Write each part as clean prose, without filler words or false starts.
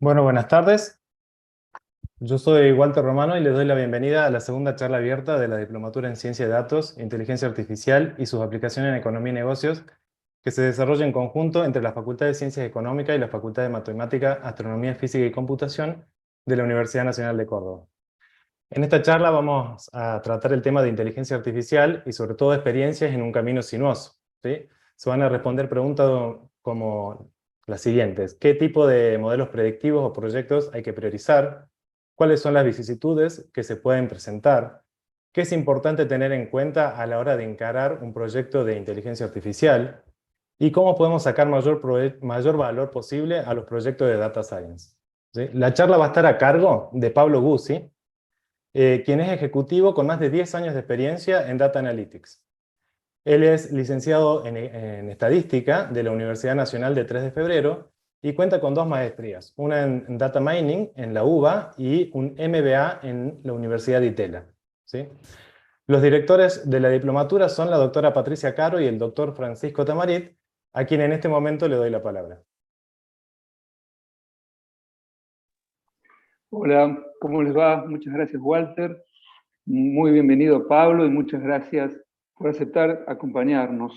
Bueno, buenas tardes. Yo soy Walter Romano y les doy la bienvenida a la segunda charla abierta de la Diplomatura en Ciencia de Datos, Inteligencia Artificial y sus aplicaciones en Economía y Negocios, que se desarrolla en conjunto entre la Facultad de Ciencias Económicas y la Facultad de Matemática, Astronomía, Física y Computación de la Universidad Nacional de Córdoba. En esta charla vamos a tratar el tema de inteligencia artificial y sobre todo experiencias en un camino sinuoso, ¿sí? Se van a responder preguntas como las siguientes: ¿qué tipo de modelos predictivos o proyectos hay que priorizar? ¿Cuáles son las vicisitudes que se pueden presentar? ¿Qué es importante tener en cuenta a la hora de encarar un proyecto de inteligencia artificial? ¿Y cómo podemos sacar mayor valor posible a los proyectos de data science? ¿Sí? La charla va a estar a cargo de Pablo Guzzi, quien es ejecutivo con más de 10 años de experiencia en Data Analytics. Él es licenciado en Estadística de la Universidad Nacional de 3 de Febrero y cuenta con dos maestrías, una en Data Mining en la UBA y un MBA en la Universidad de Itela, ¿sí? Los directores de la diplomatura son la doctora Patricia Caro y el doctor Francisco Tamarit, a quien en este momento le doy la palabra. Hola, ¿cómo les va? Muchas gracias, Walter. Muy bienvenido, Pablo, y muchas gracias por aceptar acompañarnos.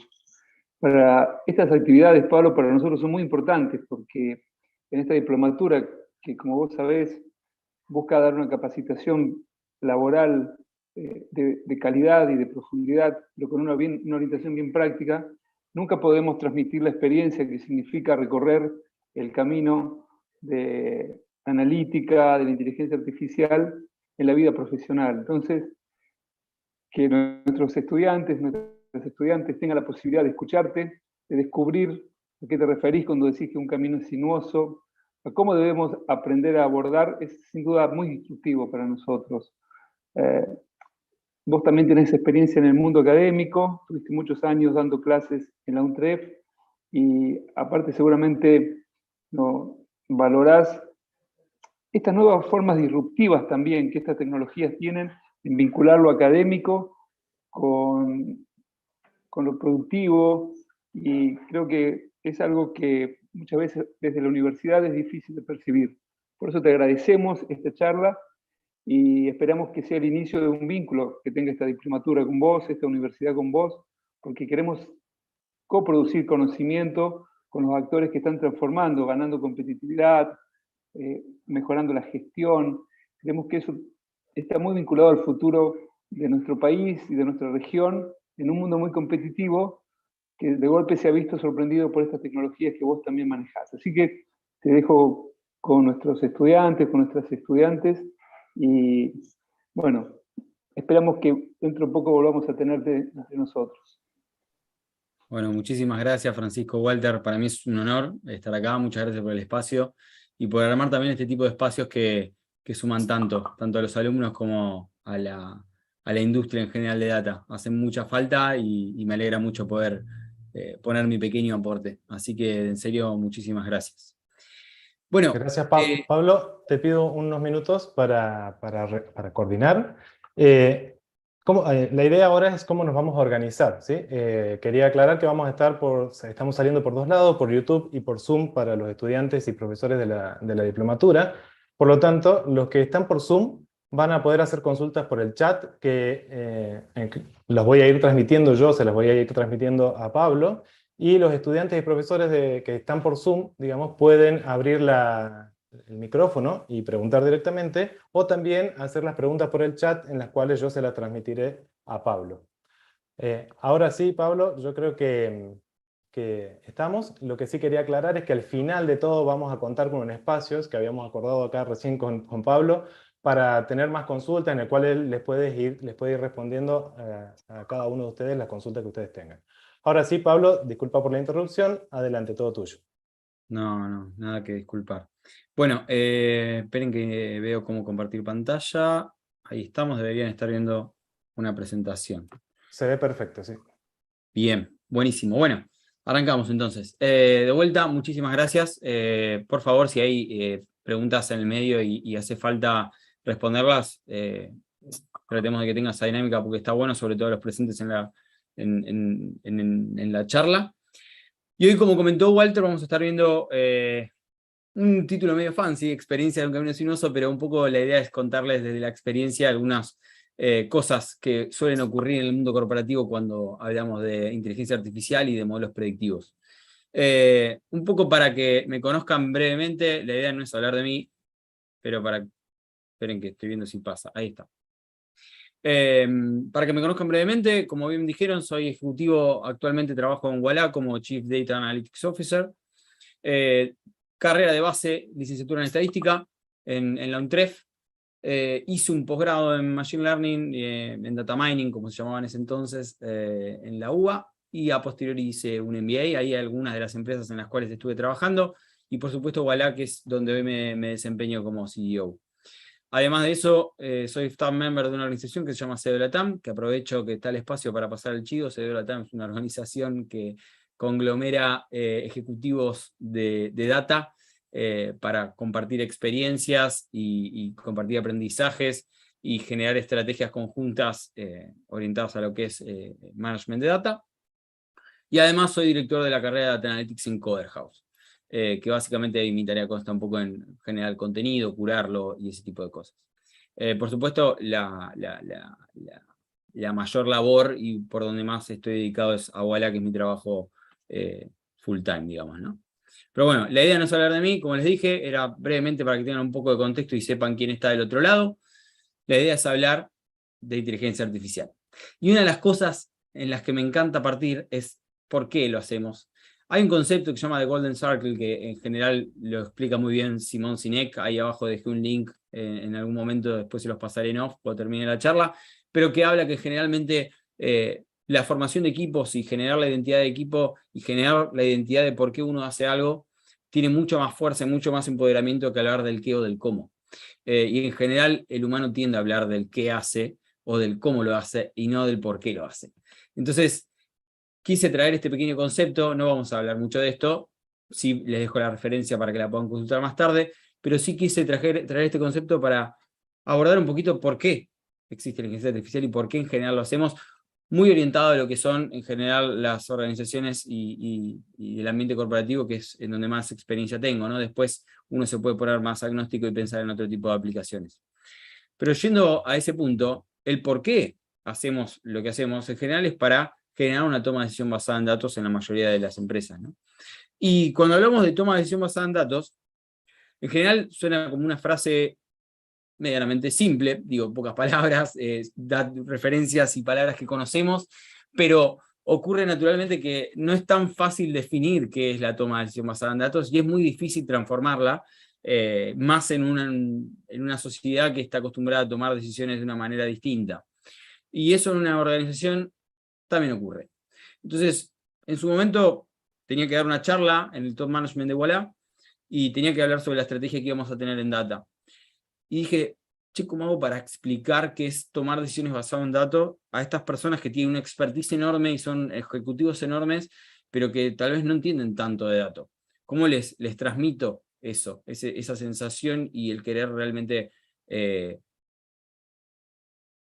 Para estas actividades, Pablo, para nosotros son muy importantes porque en esta diplomatura, que como vos sabés, busca dar una capacitación laboral de calidad y de profundidad, pero con una orientación bien práctica, nunca podemos transmitir la experiencia que significa recorrer el camino de analítica, de la inteligencia artificial en la vida profesional. Entonces, que nuestros estudiantes, nuestros estudiantes tengan la posibilidad de escucharte, de descubrir a qué te referís cuando decís que un camino es sinuoso, a cómo debemos aprender a abordar, es sin duda muy instructivo para nosotros. Eh, Vos también tenés experiencia en el mundo académico, tuviste muchos años dando clases en la UNTREF y aparte seguramente no, valorás estas nuevas formas disruptivas también que estas tecnologías tienen en vincular lo académico con, con lo productivo, y creo que es algo que muchas veces desde la universidad es difícil de percibir. Por eso te agradecemos esta charla y esperamos que sea el inicio de un vínculo que tenga esta diplomatura con vos, esta universidad con vos, porque queremos coproducir conocimiento con los actores que están transformando, ganando competitividad, mejorando la gestión. Creemos que eso está muy vinculado al futuro de nuestro país y de nuestra región en un mundo muy competitivo que de golpe se ha visto sorprendido por estas tecnologías que vos también manejás. Así que te dejo con nuestros estudiantes, con nuestras estudiantes y bueno, esperamos que dentro de poco volvamos a tenerte entre nosotros. Bueno, muchísimas gracias, Francisco, Walter. Para mí es un honor estar acá. Muchas gracias por el espacio y por armar también este tipo de espacios que suman tanto a los alumnos como a la industria en general de data. Hacen mucha falta y me alegra mucho poder poner mi pequeño aporte. Así que, en serio, muchísimas gracias. Bueno, Gracias, Pablo. Te pido unos minutos para coordinar. La idea ahora es cómo nos vamos a organizar, ¿sí? Quería aclarar que estamos saliendo por dos lados, por YouTube y por Zoom para los estudiantes y profesores de la diplomatura. Por lo tanto, los que están por Zoom van a poder hacer consultas por el chat que los voy a ir transmitiendo yo, se las voy a ir transmitiendo a Pablo. Y los estudiantes y profesores que están por Zoom, digamos, pueden abrir el micrófono y preguntar directamente, o también hacer las preguntas por el chat en las cuales yo se las transmitiré a Pablo. Ahora sí, Pablo, yo creo que estamos. Lo que sí quería aclarar es que al final de todo vamos a contar con un espacio que habíamos acordado acá recién con Pablo, para tener más consultas en el cual él les puede ir respondiendo a cada uno de ustedes las consultas que ustedes tengan. Ahora sí, Pablo, disculpa por la interrupción, adelante, todo tuyo. no, nada que disculpar. Bueno, esperen que veo cómo compartir pantalla. Ahí estamos, deberían estar viendo una presentación. Se ve perfecto, sí. Bien, buenísimo. Bueno, arrancamos entonces. De vuelta, muchísimas gracias. Por favor, si hay preguntas en el medio y hace falta responderlas, tratemos de que tenga esa dinámica porque está bueno, sobre todo los presentes en la charla. Y hoy, como comentó Walter, vamos a estar viendo un título medio fancy, experiencia de un camino sinuoso, pero un poco la idea es contarles desde la experiencia algunas cosas que suelen ocurrir en el mundo corporativo cuando hablamos de inteligencia artificial y de modelos predictivos. Un poco para que me conozcan brevemente, la idea no es hablar de mí, pero esperen que estoy viendo si pasa, ahí está. Para que me conozcan brevemente, como bien dijeron, soy ejecutivo, actualmente trabajo en Ualá como Chief Data Analytics Officer. Carrera de base, licenciatura en estadística en la UNTREF. Hice un posgrado en Machine Learning, en Data Mining, como se llamaba en ese entonces, en la UBA, y a posteriori hice un MBA, ahí algunas de las empresas en las cuales estuve trabajando, y por supuesto Ualá, que es donde hoy me desempeño como CEO. Además de eso, soy staff member de una organización que se llama CEDO Latam, que aprovecho que está el espacio para pasar el chivo. CEDO Latam es una organización que conglomera ejecutivos de data para compartir experiencias y compartir aprendizajes y generar estrategias conjuntas orientadas a lo que es management de data. Y además soy director de la carrera de Data Analytics en Coder House. Que básicamente mi tarea consta un poco en generar contenido, curarlo y ese tipo de cosas. Por supuesto, la mayor labor y por donde más estoy dedicado es a Ualá, que es mi trabajo full time, digamos, ¿no? Pero bueno, la idea no es hablar de mí, como les dije, era brevemente para que tengan un poco de contexto y sepan quién está del otro lado. La idea es hablar de inteligencia artificial. Y una de las cosas en las que me encanta partir es por qué lo hacemos. Hay un concepto que se llama The Golden Circle, que en general lo explica muy bien Simon Sinek. Ahí abajo dejé un link, en algún momento después se los pasaré en off cuando termine la charla, pero que habla que generalmente la formación de equipos y generar la identidad de equipo y generar la identidad de por qué uno hace algo tiene mucho más fuerza y mucho más empoderamiento que hablar del qué o del cómo. Y en general el humano tiende a hablar del qué hace o del cómo lo hace y no del por qué lo hace. Entonces, quise traer este pequeño concepto, no vamos a hablar mucho de esto, sí les dejo la referencia para que la puedan consultar más tarde, pero sí quise traer este concepto para abordar un poquito por qué existe la inteligencia artificial y por qué en general lo hacemos, muy orientado a lo que son en general las organizaciones y el ambiente corporativo, que es en donde más experiencia tengo, ¿no? Después uno se puede poner más agnóstico y pensar en otro tipo de aplicaciones. Pero yendo a ese punto, el por qué hacemos lo que hacemos en general es para generar una toma de decisión basada en datos en la mayoría de las empresas, ¿no? Y cuando hablamos de toma de decisión basada en datos, en general suena como una frase medianamente simple, digo, pocas palabras, da referencias y palabras que conocemos, pero ocurre naturalmente que no es tan fácil definir qué es la toma de decisión basada en datos y es muy difícil transformarla, más en una sociedad que está acostumbrada a tomar decisiones de una manera distinta. Y eso en una organización también ocurre. Entonces, en su momento tenía que dar una charla en el Top Management de Ualá y tenía que hablar sobre la estrategia que íbamos a tener en data. Y dije, che, ¿cómo hago para explicar qué es tomar decisiones basadas en datos a estas personas que tienen una expertise enorme y son ejecutivos enormes, pero que tal vez no entienden tanto de datos? ¿Cómo les transmito eso, esa sensación y el querer realmente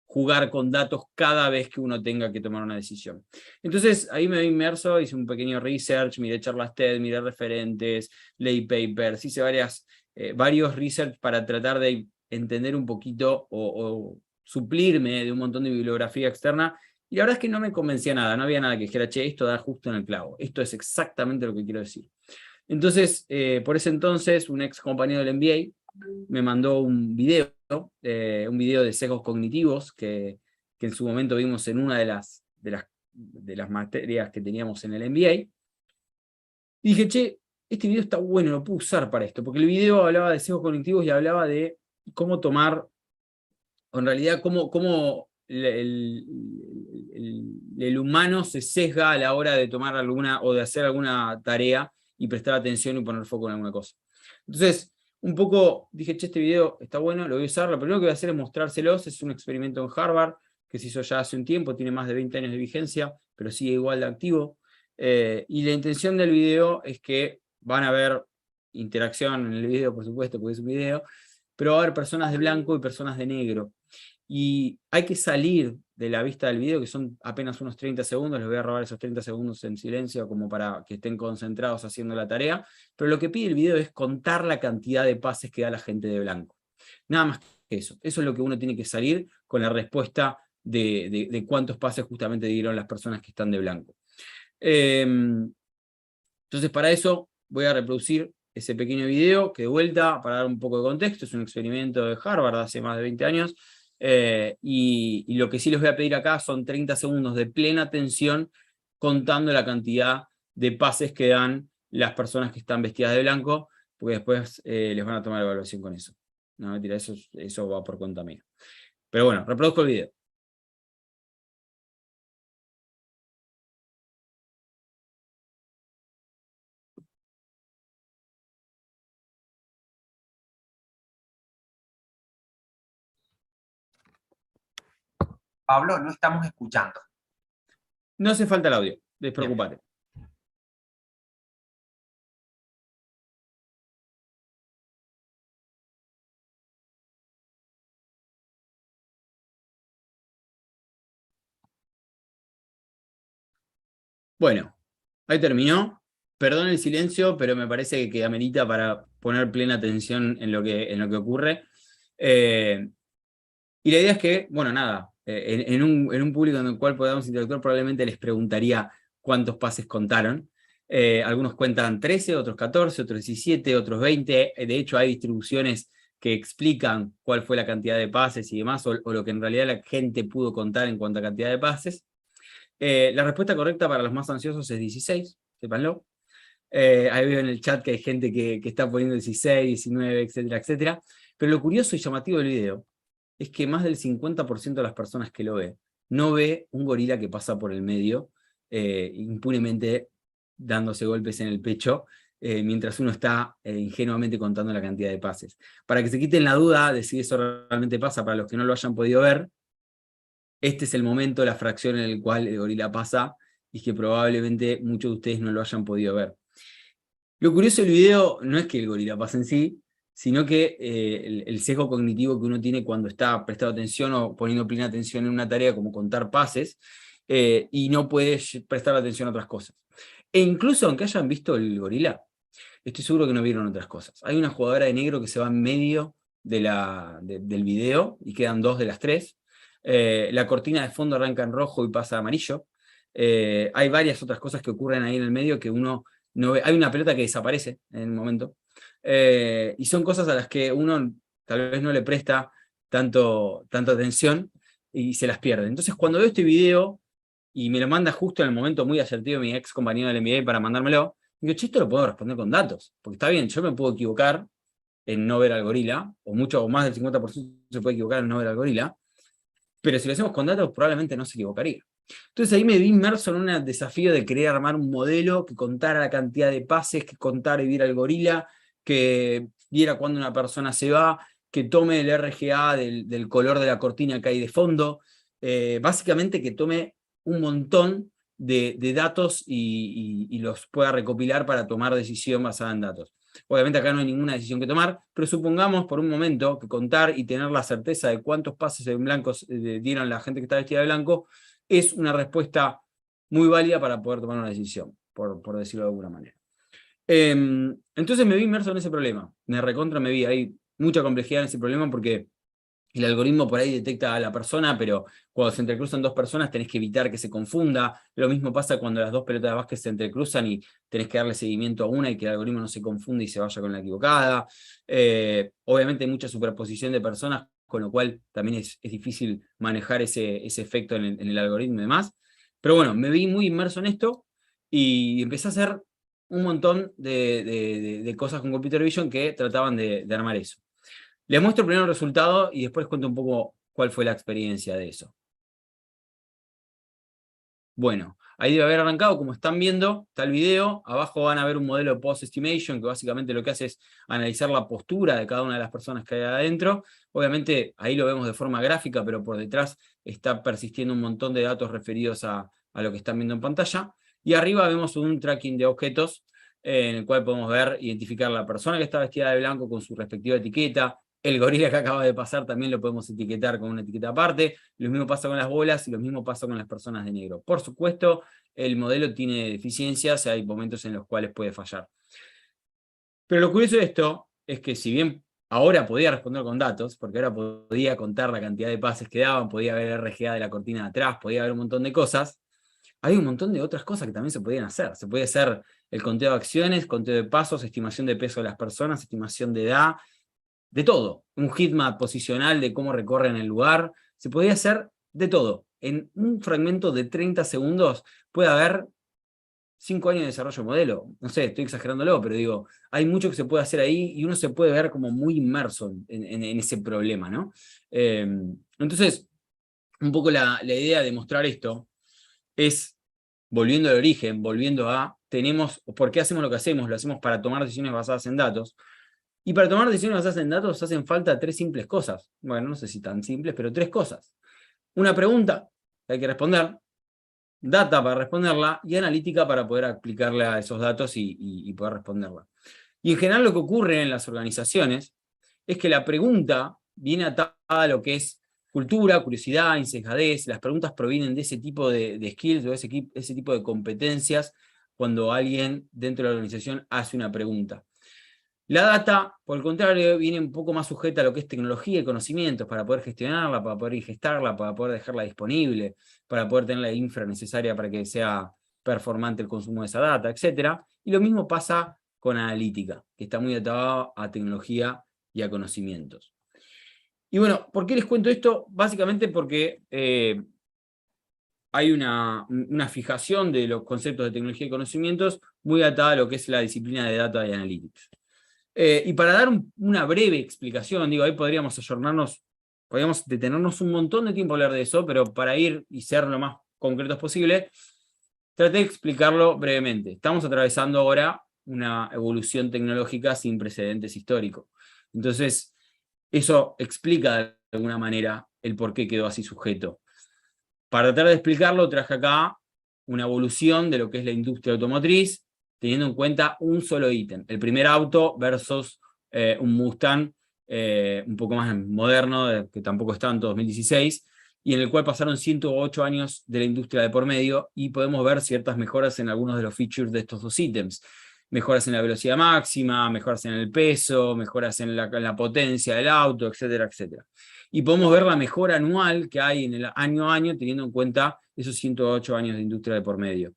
jugar con datos cada vez que uno tenga que tomar una decisión? Entonces ahí me vi inmerso, hice un pequeño research, miré charlas TED, miré referentes, leí papers, hice varios research para tratar de entender un poquito o suplirme de un montón de bibliografía externa, y la verdad es que no me convencía nada, no había nada que dijera, che, esto da justo en el clavo, esto es exactamente lo que quiero decir. Entonces, por ese entonces, un ex compañero del MBA me mandó un video de sesgos cognitivos que en su momento vimos en una de las materias que teníamos en el MBA. Y dije, che, este video está bueno, lo puedo usar para esto, porque el video hablaba de sesgos cognitivos y hablaba de cómo tomar, o en realidad cómo el humano se sesga a la hora de tomar alguna, o de hacer alguna tarea y prestar atención y poner foco en alguna cosa. Entonces, un poco dije, che, este video está bueno, lo voy a usar. Lo primero que voy a hacer es mostrárselos. Es un experimento en Harvard que se hizo ya hace un tiempo, tiene más de 20 años de vigencia, pero sigue igual de activo. Y la intención del video es que van a ver interacción en el video, por supuesto, porque es un video, pero va a haber personas de blanco y personas de negro. Y hay que salir de la vista del video, que son apenas unos 30 segundos, les voy a robar esos 30 segundos en silencio como para que estén concentrados haciendo la tarea, pero lo que pide el video es contar la cantidad de pases que da la gente de blanco. Nada más que eso. Eso es lo que uno tiene que salir con la respuesta de cuántos pases justamente dieron las personas que están de blanco. Entonces para eso voy a reproducir ese pequeño video, que de vuelta, para dar un poco de contexto, es un experimento de Harvard hace más de 20 años, y lo que sí les voy a pedir acá son 30 segundos de plena atención contando la cantidad de pases que dan las personas que están vestidas de blanco, porque después les van a tomar evaluación con eso. No, mentira, eso va por cuenta mía. Pero bueno, reproduzco el video. Pablo, no estamos escuchando. No hace falta el audio, Bien. despreocupate. Bueno, ahí terminó. Perdón el silencio, pero me parece que amerita para poner plena atención en lo que ocurre. Y la idea es que, bueno, nada, en un público en el cual podamos interactuar, probablemente les preguntaría cuántos pases contaron. Algunos cuentan 13, otros 14, otros 17, otros 20. De hecho, hay distribuciones que explican cuál fue la cantidad de pases y demás, o lo que en realidad la gente pudo contar en cuanto a cantidad de pases. La respuesta correcta para los más ansiosos es 16, sépanlo. Ahí veo en el chat que hay gente que está poniendo 16, 19, etcétera, etcétera. Pero lo curioso y llamativo del video es que más del 50% de las personas que lo ve no ve un gorila que pasa por el medio impunemente dándose golpes en el pecho mientras uno está ingenuamente contando la cantidad de pases. Para que se quiten la duda de si eso realmente pasa, para los que no lo hayan podido ver, este es el momento, la fracción en el cual el gorila pasa, y que probablemente muchos de ustedes no lo hayan podido ver. Lo curioso del video no es que el gorila pase en sí, sino que el sesgo cognitivo que uno tiene cuando está prestando atención o poniendo plena atención en una tarea como contar pases, y no puede prestar atención a otras cosas. E incluso aunque hayan visto el gorila, estoy seguro que no vieron otras cosas. Hay una jugadora de negro que se va en medio del video, y quedan 2 de las 3. La cortina de fondo arranca en rojo y pasa a amarillo. Hay varias otras cosas que ocurren ahí en el medio que uno no ve. Hay una pelota que desaparece en el momento. Y son cosas a las que uno tal vez no le presta tanta atención y se las pierde. Entonces cuando veo este video y me lo manda justo en el momento muy asertivo mi ex compañero del MBA para mandármelo, digo, che, esto lo puedo responder con datos, porque está bien, yo me puedo equivocar en no ver al gorila, o mucho o más del 50% se puede equivocar en no ver al gorila, pero si lo hacemos con datos probablemente no se equivocaría. Entonces ahí me vi inmerso en un desafío de querer armar un modelo que contara la cantidad de pases, que contara y viera al gorila, que viera cuando una persona se va, que tome el RGA del color de la cortina que hay de fondo, básicamente que tome un montón de datos y los pueda recopilar para tomar decisión basada en datos. Obviamente acá no hay ninguna decisión que tomar, pero supongamos por un momento que contar y tener la certeza de cuántos pases en blanco dieron la gente que está vestida de blanco es una respuesta muy válida para poder tomar una decisión, por decirlo de alguna manera. Entonces me vi inmerso en ese problema, me vi, hay mucha complejidad en ese problema porque el algoritmo por ahí detecta a la persona, pero cuando se entrecruzan 2 personas tenés que evitar que se confunda. Lo mismo pasa cuando las 2 pelotas de básquet se entrecruzan y tenés que darle seguimiento a una y que el algoritmo no se confunda y se vaya con la equivocada. Obviamente hay mucha superposición de personas, con lo cual también es difícil manejar ese efecto en el algoritmo y demás. Pero bueno, me vi muy inmerso en esto y empecé a hacer un montón de cosas con Computer Vision que trataban de armar eso. Les muestro primero el resultado y después cuento un poco cuál fue la experiencia de eso. Bueno, ahí debe haber arrancado, como están viendo, está el video. Abajo van a ver un modelo post-estimation, que básicamente lo que hace es analizar la postura de cada una de las personas que hay adentro. Obviamente ahí lo vemos de forma gráfica, pero por detrás está persistiendo un montón de datos referidos a lo que están viendo en pantalla. Y arriba vemos un tracking de objetos, en el cual podemos ver, identificar la persona que está vestida de blanco con su respectiva etiqueta, El gorila que acaba de pasar también lo podemos etiquetar con una etiqueta aparte. Lo mismo pasa con las bolas y lo mismo pasa con las personas de negro. Por supuesto, el modelo tiene deficiencias, hay momentos en los cuales puede fallar. Pero lo curioso de esto es que si bien ahora podía responder con datos, porque ahora podía contar la cantidad de pases que daban, podía ver el RGA de la cortina de atrás, podía ver un montón de cosas, hay un montón de otras cosas que también se podían hacer. Se puede hacer el conteo de acciones, conteo de pasos, estimación de peso de las personas, estimación de edad, de todo. Un heatmap posicional de cómo recorren el lugar. Se podía hacer de todo. En un fragmento de 30 segundos puede haber 5 años de desarrollo de modelo. No sé, estoy exagerándolo, pero digo, hay mucho que se puede hacer ahí y uno se puede ver como muy inmerso en ese problema, ¿no? Entonces, un poco la idea de mostrar esto es, volviendo al origen, volviendo a, ¿por qué hacemos lo que hacemos? Lo hacemos para tomar decisiones basadas en datos. Y para tomar decisiones basadas en datos hacen falta 3 simples cosas. Bueno, no sé si tan simples, pero 3 cosas. Una pregunta que hay que responder, data para responderla y analítica para poder aplicarle a esos datos y poder responderla. Y en general lo que ocurre en las organizaciones es que la pregunta viene atada a lo que es cultura, curiosidad, insensatez. Las preguntas provienen de ese tipo de skills o ese tipo de competencias cuando alguien dentro de la organización hace una pregunta. La data, por el contrario, viene un poco más sujeta a lo que es tecnología y conocimientos para poder gestionarla, para poder ingestarla, para poder dejarla disponible, para poder tener la infra necesaria para que sea performante el consumo de esa data, etc. Y lo mismo pasa con analítica, que está muy atada a tecnología y a conocimientos. Y bueno, ¿por qué les cuento esto? Básicamente porque hay una fijación de los conceptos de tecnología y conocimientos muy atada a lo que es la disciplina de Data y Analytics. Y para dar una breve explicación, digo, ahí podríamos podríamos detenernos un montón de tiempo a hablar de eso, pero para ir y ser lo más concretos posible, traté de explicarlo brevemente. Estamos atravesando ahora una evolución tecnológica sin precedentes históricos. Entonces, eso explica de alguna manera el por qué quedó así sujeto. Para tratar de explicarlo, traje acá una evolución de lo que es la industria automotriz, teniendo en cuenta un solo ítem. El primer auto versus un Mustang un poco más moderno, que tampoco está en 2016, y en el cual pasaron 108 años de la industria de por medio, y podemos ver ciertas mejoras en algunos de los features de estos dos ítems. Mejoras en la velocidad máxima, mejoras en el peso, mejoras en la potencia del auto, etcétera, etcétera. Y podemos ver la mejora anual que hay en el año a año, teniendo en cuenta esos 108 años de industria de por medio.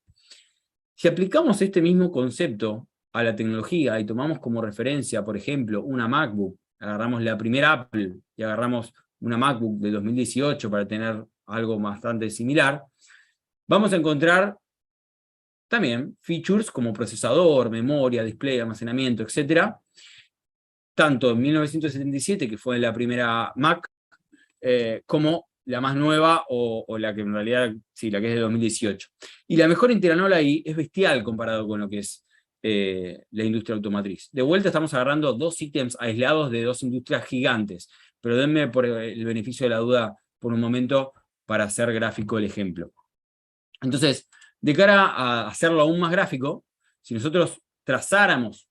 Si aplicamos este mismo concepto a la tecnología y tomamos como referencia, por ejemplo, una MacBook, agarramos la primera Apple y agarramos una MacBook de 2018 para tener algo bastante similar, vamos a encontrar también features como procesador, memoria, display, almacenamiento, etc. Tanto en 1977, que fue la primera Mac, como la más nueva o la que en realidad, sí, la que es de 2018. Y la mejora interanual ahí es bestial comparado con lo que es la industria automotriz. De vuelta estamos agarrando 2 ítems aislados de 2 industrias gigantes, pero denme por el beneficio de la duda por un momento para hacer gráfico el ejemplo. Entonces, de cara a hacerlo aún más gráfico, si nosotros trazáramos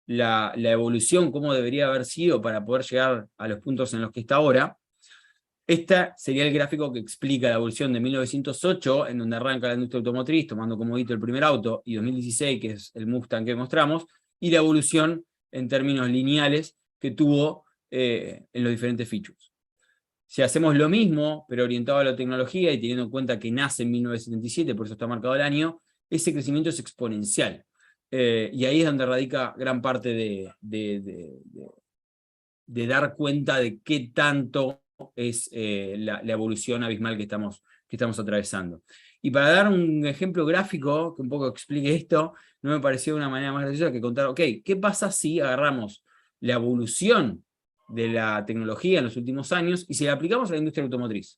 la evolución, cómo debería haber sido para poder llegar a los puntos en los que está ahora, este sería el gráfico que explica la evolución de 1908, en donde arranca la industria automotriz, tomando como hito el primer auto, y 2016, que es el Mustang que mostramos, y la evolución en términos lineales que tuvo en los diferentes features. Si hacemos lo mismo, pero orientado a la tecnología y teniendo en cuenta que nace en 1977, por eso está marcado el año, ese crecimiento es exponencial. Y ahí es donde radica gran parte de dar cuenta de qué tanto es la evolución abismal que estamos atravesando. Y para dar un ejemplo gráfico que un poco explique esto, no me pareció una manera más graciosa que contar, ok, ¿qué pasa si agarramos la evolución de la tecnología en los últimos años y si la aplicamos a la industria automotriz?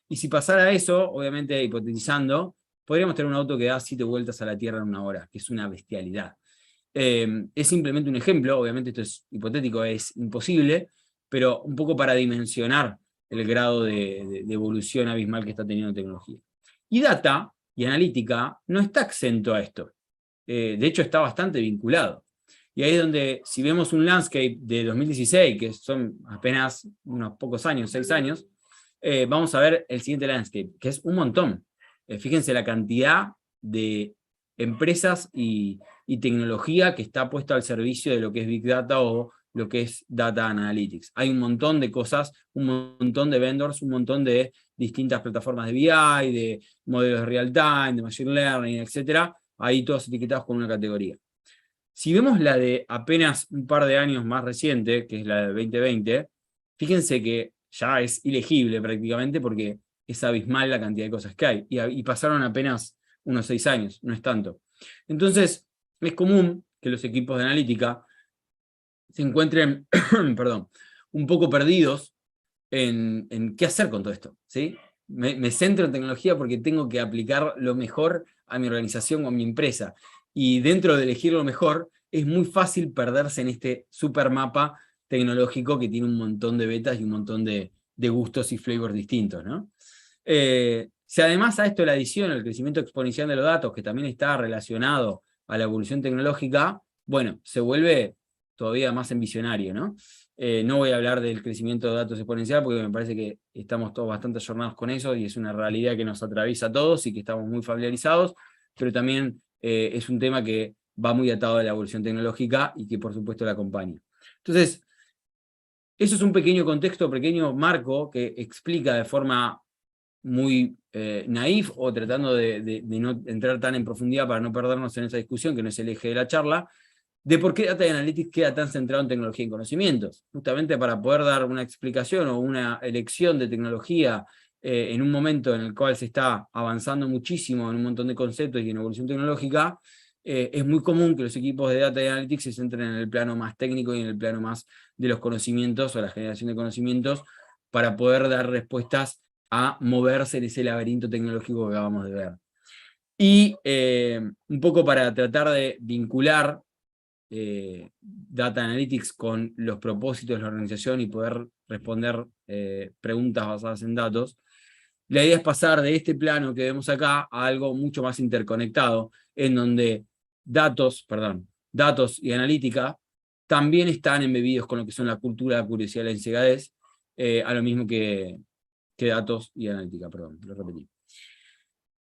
Y si pasara eso, obviamente hipotetizando, podríamos tener un auto que da 7 vueltas a la Tierra en 1 hora, que es una bestialidad. Es simplemente un ejemplo, obviamente esto es hipotético, es imposible, pero un poco para dimensionar el grado de evolución abismal que está teniendo la tecnología. Y data y analítica no está exento a esto. De hecho, está bastante vinculado. Y ahí es donde, si vemos un landscape de 2016, que son apenas unos pocos años, 6 años, vamos a ver el siguiente landscape, que es un montón. Fíjense la cantidad de empresas y tecnología que está puesta al servicio de lo que es Big Data o lo que es Data Analytics. Hay un montón de cosas, un montón de vendors, un montón de distintas plataformas de BI, de modelos de real time, de machine learning, etc. Ahí todos etiquetados con una categoría. Si vemos la de apenas un par de años más reciente, que es la de 2020, fíjense que ya es ilegible prácticamente porque es abismal la cantidad de cosas que hay. Y pasaron apenas unos 6 años, no es tanto. Entonces, es común que los equipos de analítica se encuentren perdón, un poco perdidos en qué hacer con todo esto, ¿sí? Me centro en tecnología porque tengo que aplicar lo mejor a mi organización o a mi empresa. Y dentro de elegir lo mejor, es muy fácil perderse en este super mapa tecnológico que tiene un montón de betas y un montón de gustos y flavors distintos, ¿no? Si además a esto le adiciono el crecimiento exponencial de los datos, que también está relacionado a la evolución tecnológica, bueno, se vuelve todavía más ambicionario, ¿no? No voy a hablar del crecimiento de datos exponencial porque me parece que estamos todos bastante ayornados con eso y es una realidad que nos atraviesa a todos y que estamos muy familiarizados, pero también es un tema que va muy atado a la evolución tecnológica y que por supuesto la acompaña. Entonces, eso es un pequeño contexto, pequeño marco que explica de forma muy naif o tratando de no entrar tan en profundidad para no perdernos en esa discusión que no es el eje de la charla, de por qué Data Analytics queda tan centrado en tecnología y conocimientos. Justamente para poder dar una explicación o una elección de tecnología en un momento en el cual se está avanzando muchísimo en un montón de conceptos y en evolución tecnológica, es muy común que los equipos de Data Analytics se centren en el plano más técnico y en el plano más de los conocimientos o la generación de conocimientos para poder dar respuestas a moverse en ese laberinto tecnológico que acabamos de ver. Y un poco para tratar de vincular Data Analytics con los propósitos de la organización y poder responder preguntas basadas en datos, la idea es pasar de este plano que vemos acá a algo mucho más interconectado, en donde datos y analítica también están embebidos con lo que son la cultura, la curiosidad y la encegadez, a lo mismo que datos y analítica, lo repetí.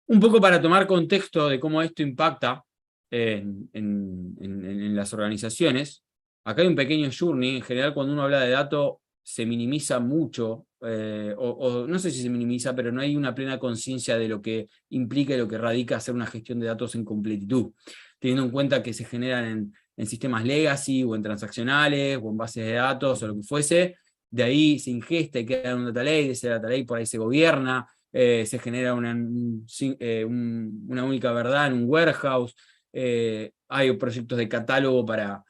Un poco para tomar contexto de cómo esto impacta en las organizaciones, acá hay un pequeño journey. En general, cuando uno habla de datos, se minimiza mucho, o no sé si se minimiza, pero no hay una plena conciencia de lo que implica y lo que radica hacer una gestión de datos en completitud, teniendo en cuenta que se generan en sistemas legacy, o en transaccionales, o en bases de datos, o lo que fuese. De ahí se ingesta y queda en un data lake, de ese data lake por ahí se gobierna, se genera una única verdad en un warehouse, hay proyectos de catálogo para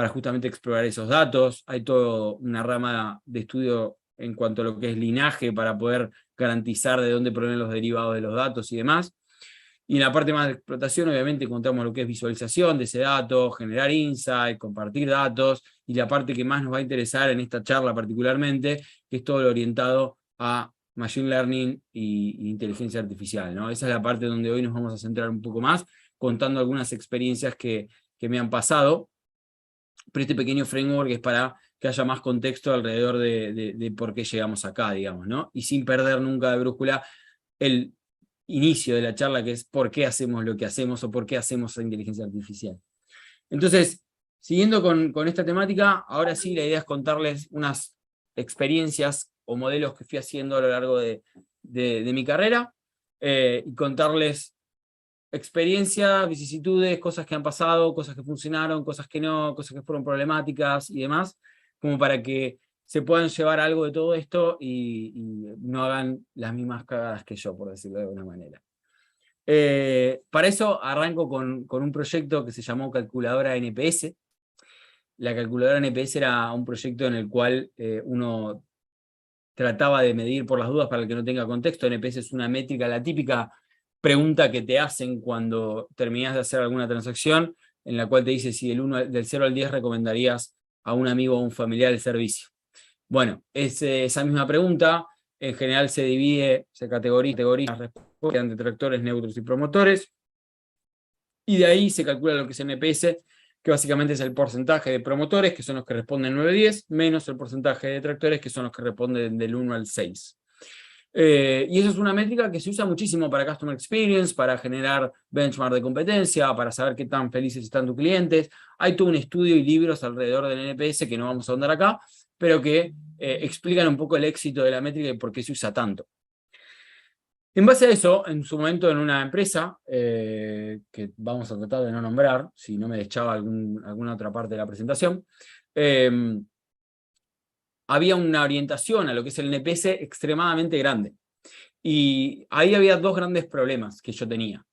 justamente explorar esos datos, hay toda una rama de estudio en cuanto a lo que es linaje para poder garantizar de dónde provienen los derivados de los datos y demás. Y en la parte más de explotación, obviamente, encontramos lo que es visualización de ese dato, generar insight, compartir datos, y la parte que más nos va a interesar en esta charla particularmente, que es todo lo orientado a Machine Learning y inteligencia artificial, ¿no? Esa es la parte donde hoy nos vamos a centrar un poco más, contando algunas experiencias que me han pasado, pero este pequeño framework es para que haya más contexto alrededor de por qué llegamos acá, digamos, ¿no? Y sin perder nunca de brújula el inicio de la charla, que es por qué hacemos lo que hacemos o por qué hacemos la inteligencia artificial. Entonces, siguiendo con esta temática, ahora sí la idea es contarles unas experiencias o modelos que fui haciendo a lo largo de mi carrera, y contarles experiencias, vicisitudes, cosas que han pasado, cosas que funcionaron, cosas que no, cosas que fueron problemáticas y demás, como para que se puedan llevar algo de todo esto y no hagan las mismas cagadas que yo, por decirlo de alguna manera. Para eso arranco con un proyecto que se llamó Calculadora NPS. La calculadora NPS era un proyecto en el cual uno trataba de medir, por las dudas, para el que no tenga contexto, NPS es una métrica, la típica pregunta que te hacen cuando terminas de hacer alguna transacción, en la cual te dice si del 0 al 10 recomendarías a un amigo o un familiar el servicio. Bueno, esa misma pregunta en general se divide, se categoriza las respuestas de detractores, neutros y promotores, y de ahí se calcula lo que es NPS, que básicamente es el porcentaje de promotores, que son los que responden 9-10, menos el porcentaje de detractores, que son los que responden del 1 al 6. Y eso es una métrica que se usa muchísimo para Customer Experience, para generar benchmark de competencia, para saber qué tan felices están tus clientes. Hay todo un estudio y libros alrededor del NPS que no vamos a ahondar acá, pero que explican un poco el éxito de la métrica y por qué se usa tanto. En base a eso, en su momento en una empresa, que vamos a tratar de no nombrar, si no me deschaba alguna otra parte de la presentación, había una orientación a lo que es el NPS extremadamente grande. Y ahí había dos grandes problemas que yo tenía.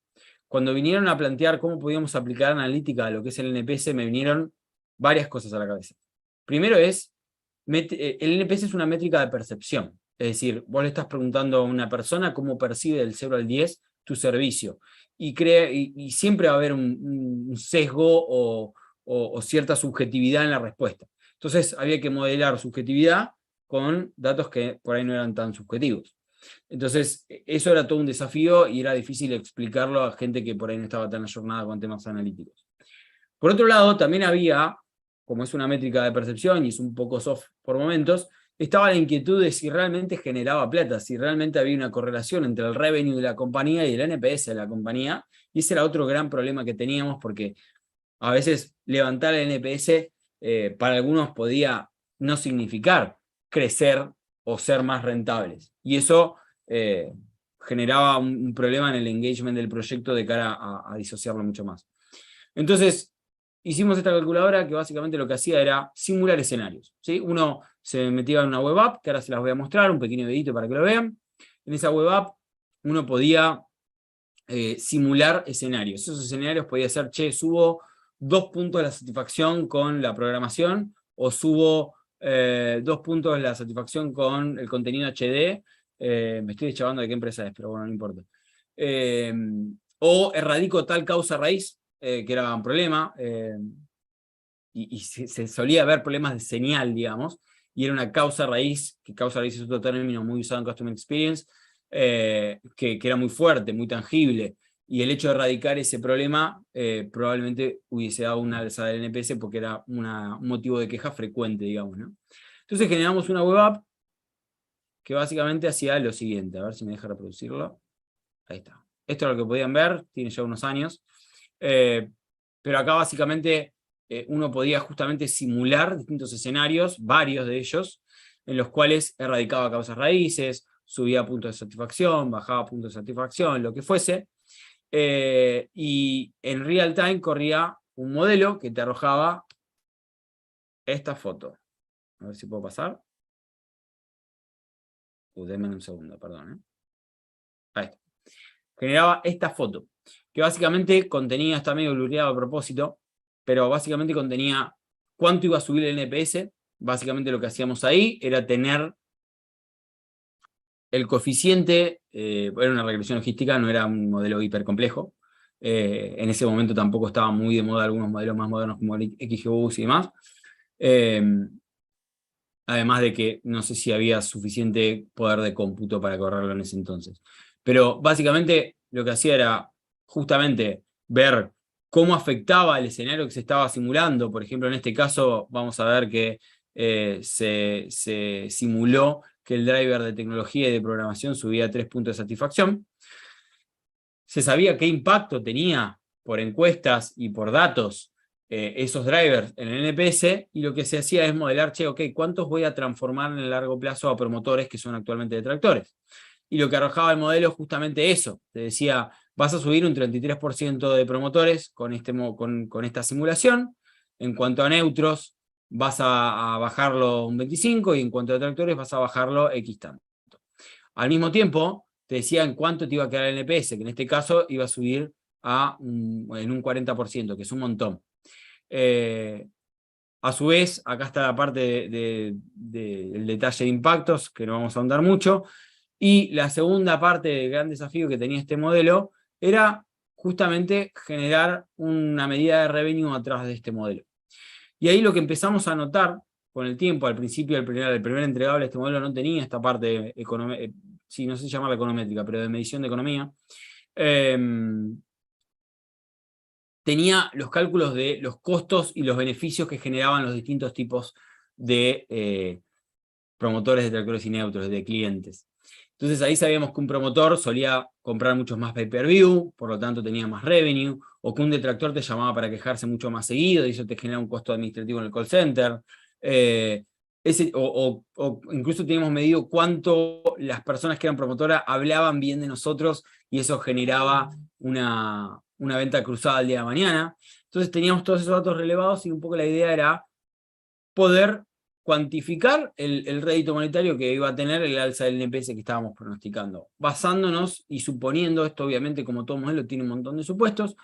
Cuando vinieron a plantear cómo podíamos aplicar analítica a lo que es el NPS, me vinieron varias cosas a la cabeza. Primero es, el NPS es una métrica de percepción. Es decir, vos le estás preguntando a una persona cómo percibe del 0 al 10 tu servicio. Y siempre va a haber un sesgo o cierta subjetividad en la respuesta. Entonces había que modelar subjetividad con datos que por ahí no eran tan subjetivos. Entonces eso era todo un desafío y era difícil explicarlo a gente que por ahí no estaba tan ayornada con temas analíticos. Por otro lado, también había, como es una métrica de percepción y es un poco soft por momentos, estaba la inquietud de si realmente generaba plata, si realmente había una correlación entre el revenue de la compañía y el NPS de la compañía, y ese era otro gran problema que teníamos, porque a veces levantar el NPS para algunos podía no significar crecer o ser más rentables, y eso generaba un problema en el engagement del proyecto de cara a disociarlo mucho más. Entonces, hicimos esta calculadora que básicamente lo que hacía era simular escenarios, ¿sí? Uno se metía en una web app, que ahora se las voy a mostrar, un pequeño videito para que lo vean. En esa web app uno podía simular escenarios. Esos escenarios podía ser, che, subo 2 puntos de la satisfacción con la programación, o subo 2 puntos de la satisfacción con el contenido HD. Me estoy deschavando de qué empresa es, pero bueno, no importa. O erradico tal causa raíz, que era un problema, y se solía ver problemas de señal, digamos, y era una causa raíz, que causa raíz es otro término muy usado en Customer Experience, que era muy fuerte, muy tangible, y el hecho de erradicar ese problema probablemente hubiese dado una alza del NPS porque era un motivo de queja frecuente, digamos, ¿no? Entonces generamos una web app que básicamente hacía lo siguiente, a ver si me deja reproducirlo. Ahí está. Esto es lo que podían ver, tiene ya unos años. Pero acá básicamente uno podía justamente simular distintos escenarios, varios de ellos, en los cuales erradicaba causas raíces, subía puntos de satisfacción, bajaba puntos de satisfacción, lo que fuese. Y en real time corría un modelo que te arrojaba esta foto. A ver si puedo pasar. Denme un segundo, perdón. Ahí está. Generaba esta foto, que básicamente contenía, está medio blureado a propósito, pero básicamente contenía cuánto iba a subir el NPS. Básicamente lo que hacíamos ahí era tener el coeficiente, era una regresión logística, no era un modelo hipercomplejo. En ese momento tampoco estaban muy de moda algunos modelos más modernos como el XGBoost y demás. Además de que no sé si había suficiente poder de cómputo para correrlo en ese entonces. Pero básicamente lo que hacía era justamente ver cómo afectaba el escenario que se estaba simulando. Por ejemplo, en este caso vamos a ver que se simuló que el driver de tecnología y de programación subía 3 puntos de satisfacción. Se sabía qué impacto tenía por encuestas y por datos esos drivers en el NPS, y lo que se hacía es modelar, che, ok, ¿cuántos voy a transformar en el largo plazo a promotores que son actualmente detractores? Y lo que arrojaba el modelo es justamente eso. Te decía, vas a subir un 33% de promotores con esta simulación. En cuanto a neutros, vas a bajarlo un 25%, y en cuanto a detractores vas a bajarlo X tanto. Al mismo tiempo, te decía en cuánto te iba a quedar el NPS, que en este caso iba a subir en un 40%, que es un montón. A su vez, acá está la parte del detalle de impactos, que no vamos a ahondar mucho. Y la segunda parte del gran desafío que tenía este modelo era justamente generar una medida de revenue atrás de este modelo. Y ahí lo que empezamos a notar con el tiempo, al principio el primer entregable de este modelo no tenía esta parte, sí, no sé si llamarla econométrica, pero de medición de economía. tenía los cálculos de los costos y los beneficios que generaban los distintos tipos de promotores de tractores y neutros, de clientes. Entonces ahí sabíamos que un promotor solía comprar muchos más pay-per-view, por lo tanto tenía más revenue, o que un detractor te llamaba para quejarse mucho más seguido, y eso te genera un costo administrativo en el call center. O incluso teníamos medido cuánto las personas que eran promotoras hablaban bien de nosotros, y eso generaba una venta cruzada al día de mañana. Entonces teníamos todos esos datos relevados, y un poco la idea era poder cuantificar el rédito monetario que iba a tener el alza del NPS que estábamos pronosticando, basándonos y suponiendo, esto obviamente como todo modelo tiene un montón de supuestos,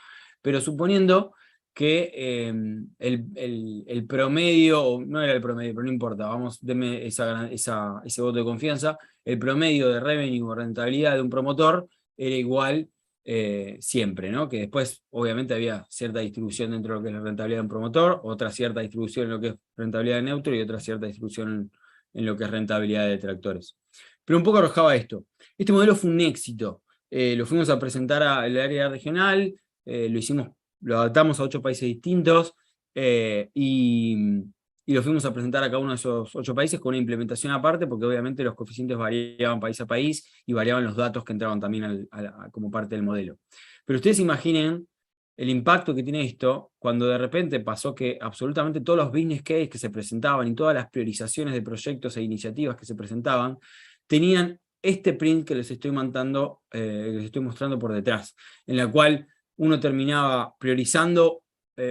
pero suponiendo que el promedio, no era el promedio, pero no importa, vamos, denme ese voto de confianza, el promedio de revenue o rentabilidad de un promotor era igual siempre, ¿no? Que después obviamente había cierta distribución dentro de lo que es la rentabilidad de un promotor, otra cierta distribución en lo que es rentabilidad de neutro y otra cierta distribución en lo que es rentabilidad de detractores. Pero un poco arrojaba esto. Este modelo fue un éxito. Lo fuimos a presentar al área regional, lo adaptamos a 8 países distintos y lo fuimos a presentar a cada uno de esos 8 países con una implementación aparte, porque obviamente los coeficientes variaban país a país y variaban los datos que entraban también como parte del modelo. Pero ustedes imaginen el impacto que tiene esto cuando de repente pasó que absolutamente todos los business case que se presentaban y todas las priorizaciones de proyectos e iniciativas que se presentaban tenían este print que les estoy mostrando por detrás, en la cual uno terminaba priorizando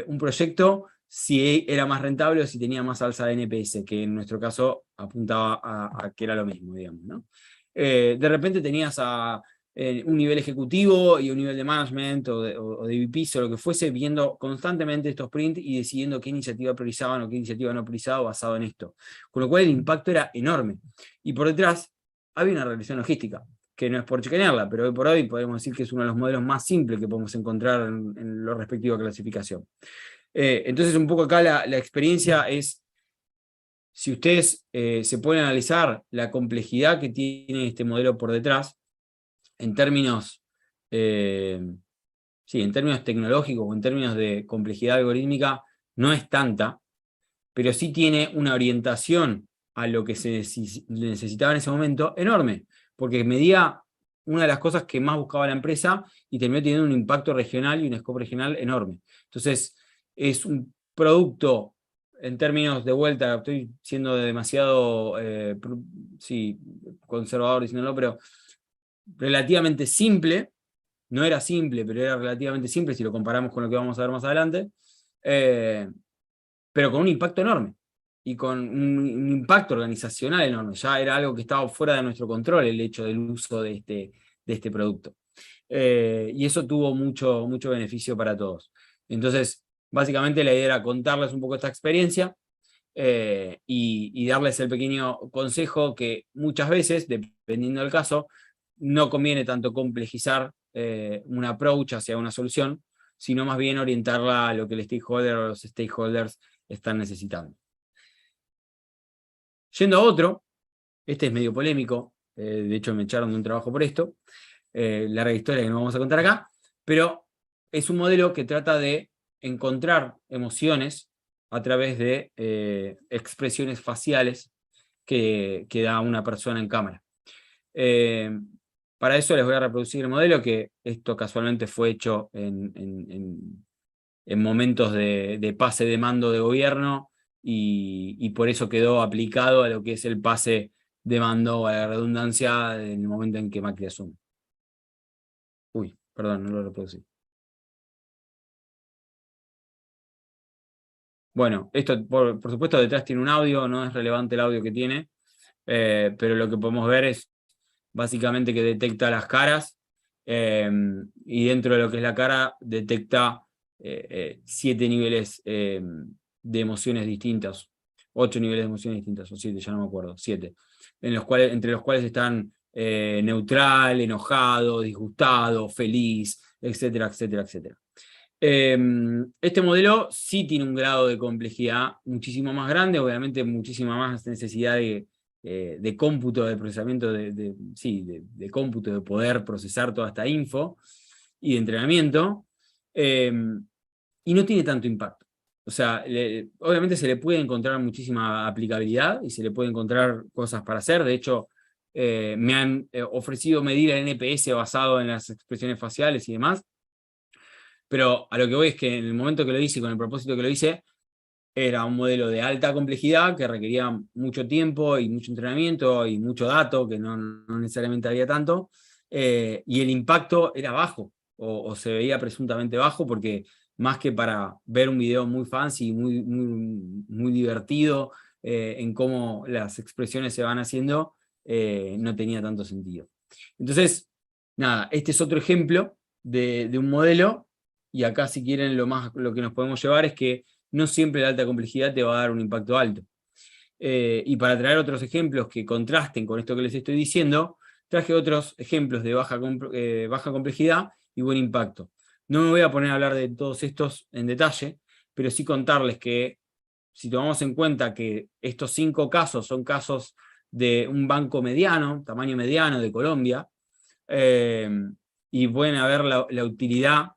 un proyecto si era más rentable o si tenía más alza de NPS, que en nuestro caso apuntaba a que era lo mismo, digamos, ¿no? De repente tenías un nivel ejecutivo y un nivel de management o de VPs o lo que fuese, viendo constantemente estos prints y decidiendo qué iniciativa priorizaban o qué iniciativa no priorizaban basado en esto. Con lo cual el impacto era enorme. Y por detrás había una regresión logística, que no es por chicanearla, pero hoy por hoy podemos decir que es uno de los modelos más simples que podemos encontrar en lo respectivo a clasificación. Entonces un poco acá la experiencia es, si ustedes se pueden analizar la complejidad que tiene este modelo por detrás, en términos tecnológicos o en términos de complejidad algorítmica, no es tanta, pero sí tiene una orientación a lo que se necesitaba en ese momento enorme, porque medía una de las cosas que más buscaba la empresa y terminó teniendo un impacto regional y un scope regional enorme. Entonces, es un producto, en términos de vuelta, estoy siendo demasiado conservador diciéndolo, pero relativamente simple, no era simple, pero era relativamente simple si lo comparamos con lo que vamos a ver más adelante, pero con un impacto enorme, y con un impacto organizacional enorme. Ya era algo que estaba fuera de nuestro control, el hecho del uso de este producto. Y eso tuvo mucho beneficio para todos. Entonces, básicamente la idea era contarles un poco esta experiencia y darles el pequeño consejo que muchas veces, dependiendo del caso, no conviene tanto complejizar un approach hacia una solución, sino más bien orientarla a lo que el stakeholder o los stakeholders están necesitando. Yendo a otro, este es medio polémico, de hecho me echaron de un trabajo por esto, larga historia que no vamos a contar acá, pero es un modelo que trata de encontrar emociones a través de expresiones faciales que da una persona en cámara. Para eso les voy a reproducir el modelo, que esto casualmente fue hecho en momentos de pase de mando de gobierno, y por eso quedó aplicado a lo que es el pase de mando, a la redundancia, en el momento en que Macri asume. Uy, perdón, no lo reproducí. Bueno, esto por supuesto detrás tiene un audio, no es relevante el audio que tiene, pero lo que podemos ver es básicamente que detecta las caras, y dentro de lo que es la cara detecta 7 niveles de emociones distintas, 8 niveles de emociones distintas, o 7, ya no me acuerdo, 7, entre los cuales están neutral, enojado, disgustado, feliz, etcétera, etcétera, etcétera. Este modelo sí tiene un grado de complejidad muchísimo más grande, obviamente muchísima más necesidad de cómputo, de procesamiento, de cómputo, de poder procesar toda esta info y de entrenamiento. y no tiene tanto impacto. O sea, obviamente se le puede encontrar muchísima aplicabilidad y se le puede encontrar cosas para hacer. De hecho, me han ofrecido medir el NPS basado en las expresiones faciales y demás. Pero a lo que voy es que en el momento que lo hice, con el propósito que lo hice, era un modelo de alta complejidad que requería mucho tiempo y mucho entrenamiento y mucho dato, que no necesariamente había tanto, y el impacto era bajo, o se veía presuntamente bajo, porque más que para ver un video muy fancy, muy divertido, en cómo las expresiones se van haciendo, no tenía tanto sentido. Entonces, nada, este es otro ejemplo de un modelo, y acá si quieren lo que nos podemos llevar es que no siempre la alta complejidad te va a dar un impacto alto. Y para traer otros ejemplos que contrasten con esto que les estoy diciendo, traje otros ejemplos de baja complejidad y buen impacto. No me voy a poner a hablar de todos estos en detalle, pero sí contarles que si tomamos en cuenta que estos 5 casos son casos de un banco mediano, tamaño mediano de Colombia, y pueden haber la utilidad,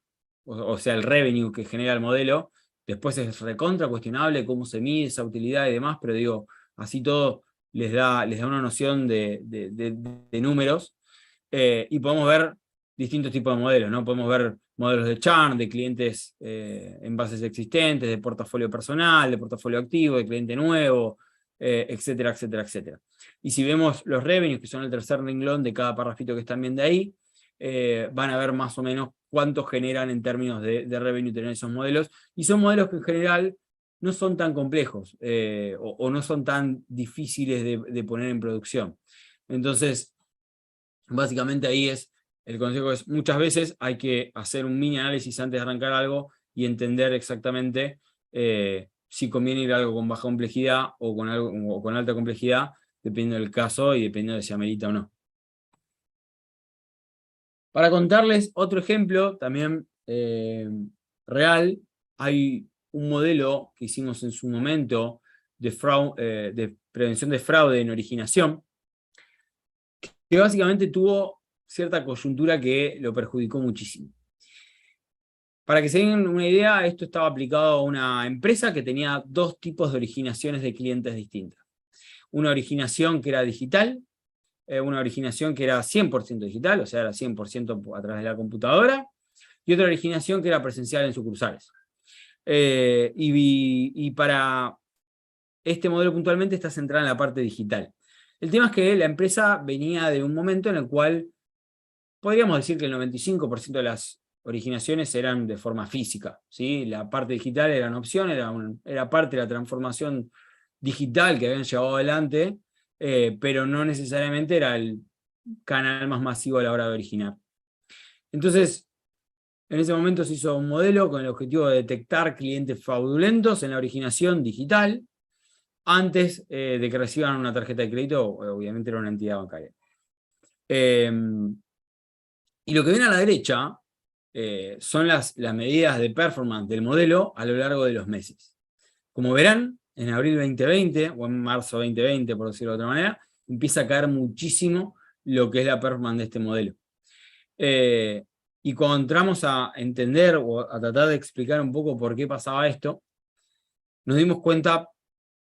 o sea, el revenue que genera el modelo. Después es recontra cuestionable cómo se mide esa utilidad y demás, pero digo, así todo les da una noción de números, y podemos ver distintos tipos de modelos, ¿no? Podemos ver modelos de churn, de clientes en bases existentes, de portafolio personal, de portafolio activo, de cliente nuevo, etcétera, etcétera, etcétera. Y si vemos los revenues, que son el tercer renglón de cada parrafito que están viendo ahí, van a ver más o menos cuánto generan en términos de revenue tener esos modelos, y son modelos que en general no son tan complejos, o no son tan difíciles de poner en producción. Entonces, básicamente ahí el consejo es, muchas veces hay que hacer un mini análisis antes de arrancar algo y entender exactamente si conviene ir a algo con baja complejidad o con alta complejidad, dependiendo del caso y dependiendo de si amerita o no. Para contarles otro ejemplo, también real, hay un modelo que hicimos en su momento de prevención de fraude en originación, que básicamente tuvo cierta coyuntura que lo perjudicó muchísimo. Para que se den una idea, esto estaba aplicado a una empresa que tenía 2 tipos de originaciones de clientes distintas. Una originación que era digital, una originación que era 100% digital, o sea, era 100% a través de la computadora, y otra originación que era presencial en sucursales. Y para este modelo puntualmente está centrada en la parte digital. El tema es que la empresa venía de un momento en el cual podríamos decir que el 95% de las originaciones eran de forma física, ¿sí? La parte digital era una opción, era parte de la transformación digital que habían llevado adelante, pero no necesariamente era el canal más masivo a la hora de originar. Entonces, en ese momento se hizo un modelo con el objetivo de detectar clientes fraudulentos en la originación digital antes de que reciban una tarjeta de crédito, obviamente era una entidad bancaria. Y lo que ven a la derecha son las medidas de performance del modelo a lo largo de los meses. Como verán, en abril 2020, o en marzo 2020, por decirlo de otra manera, empieza a caer muchísimo lo que es la performance de este modelo. Y cuando entramos a entender o a tratar de explicar un poco por qué pasaba esto, nos dimos cuenta,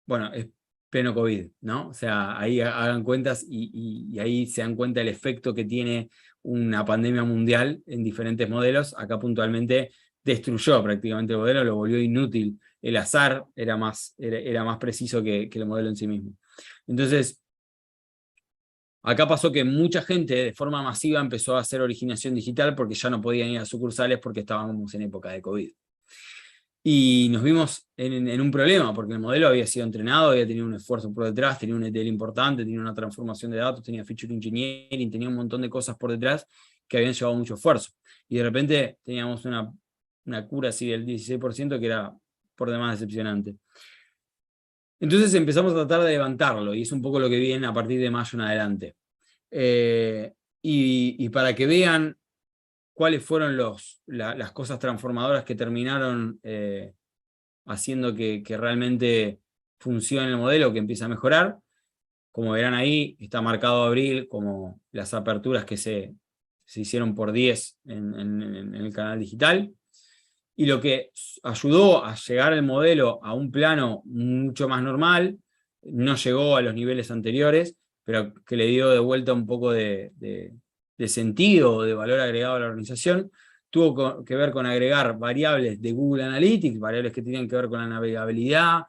bueno, es pleno COVID, ¿no? O sea, ahí hagan cuentas y ahí se dan cuenta del efecto que tiene una pandemia mundial en diferentes modelos. Acá puntualmente destruyó prácticamente el modelo, lo volvió inútil. El azar era más preciso que el modelo en sí mismo. Entonces, acá pasó que mucha gente de forma masiva empezó a hacer originación digital porque ya no podían ir a sucursales porque estábamos en época de COVID. Y nos vimos en un problema, porque el modelo había sido entrenado, había tenido un esfuerzo por detrás, tenía un ETL importante, tenía una transformación de datos, tenía feature engineering, tenía un montón de cosas por detrás que habían llevado mucho esfuerzo. Y de repente teníamos una cura así del 16% que era por demás decepcionante. Entonces empezamos a tratar de levantarlo, y es un poco lo que viene a partir de mayo en adelante. Y para que vean cuáles fueron las cosas transformadoras que terminaron haciendo que realmente funcione el modelo, que empieza a mejorar. Como verán ahí, está marcado abril como las aperturas que se hicieron por 10 en el canal digital. y lo que ayudó a llegar el modelo a un plano mucho más normal, no llegó a los niveles anteriores, pero que le dio de vuelta un poco de sentido o de valor agregado a la organización, tuvo que ver con agregar variables de Google Analytics, variables que tenían que ver con la navegabilidad,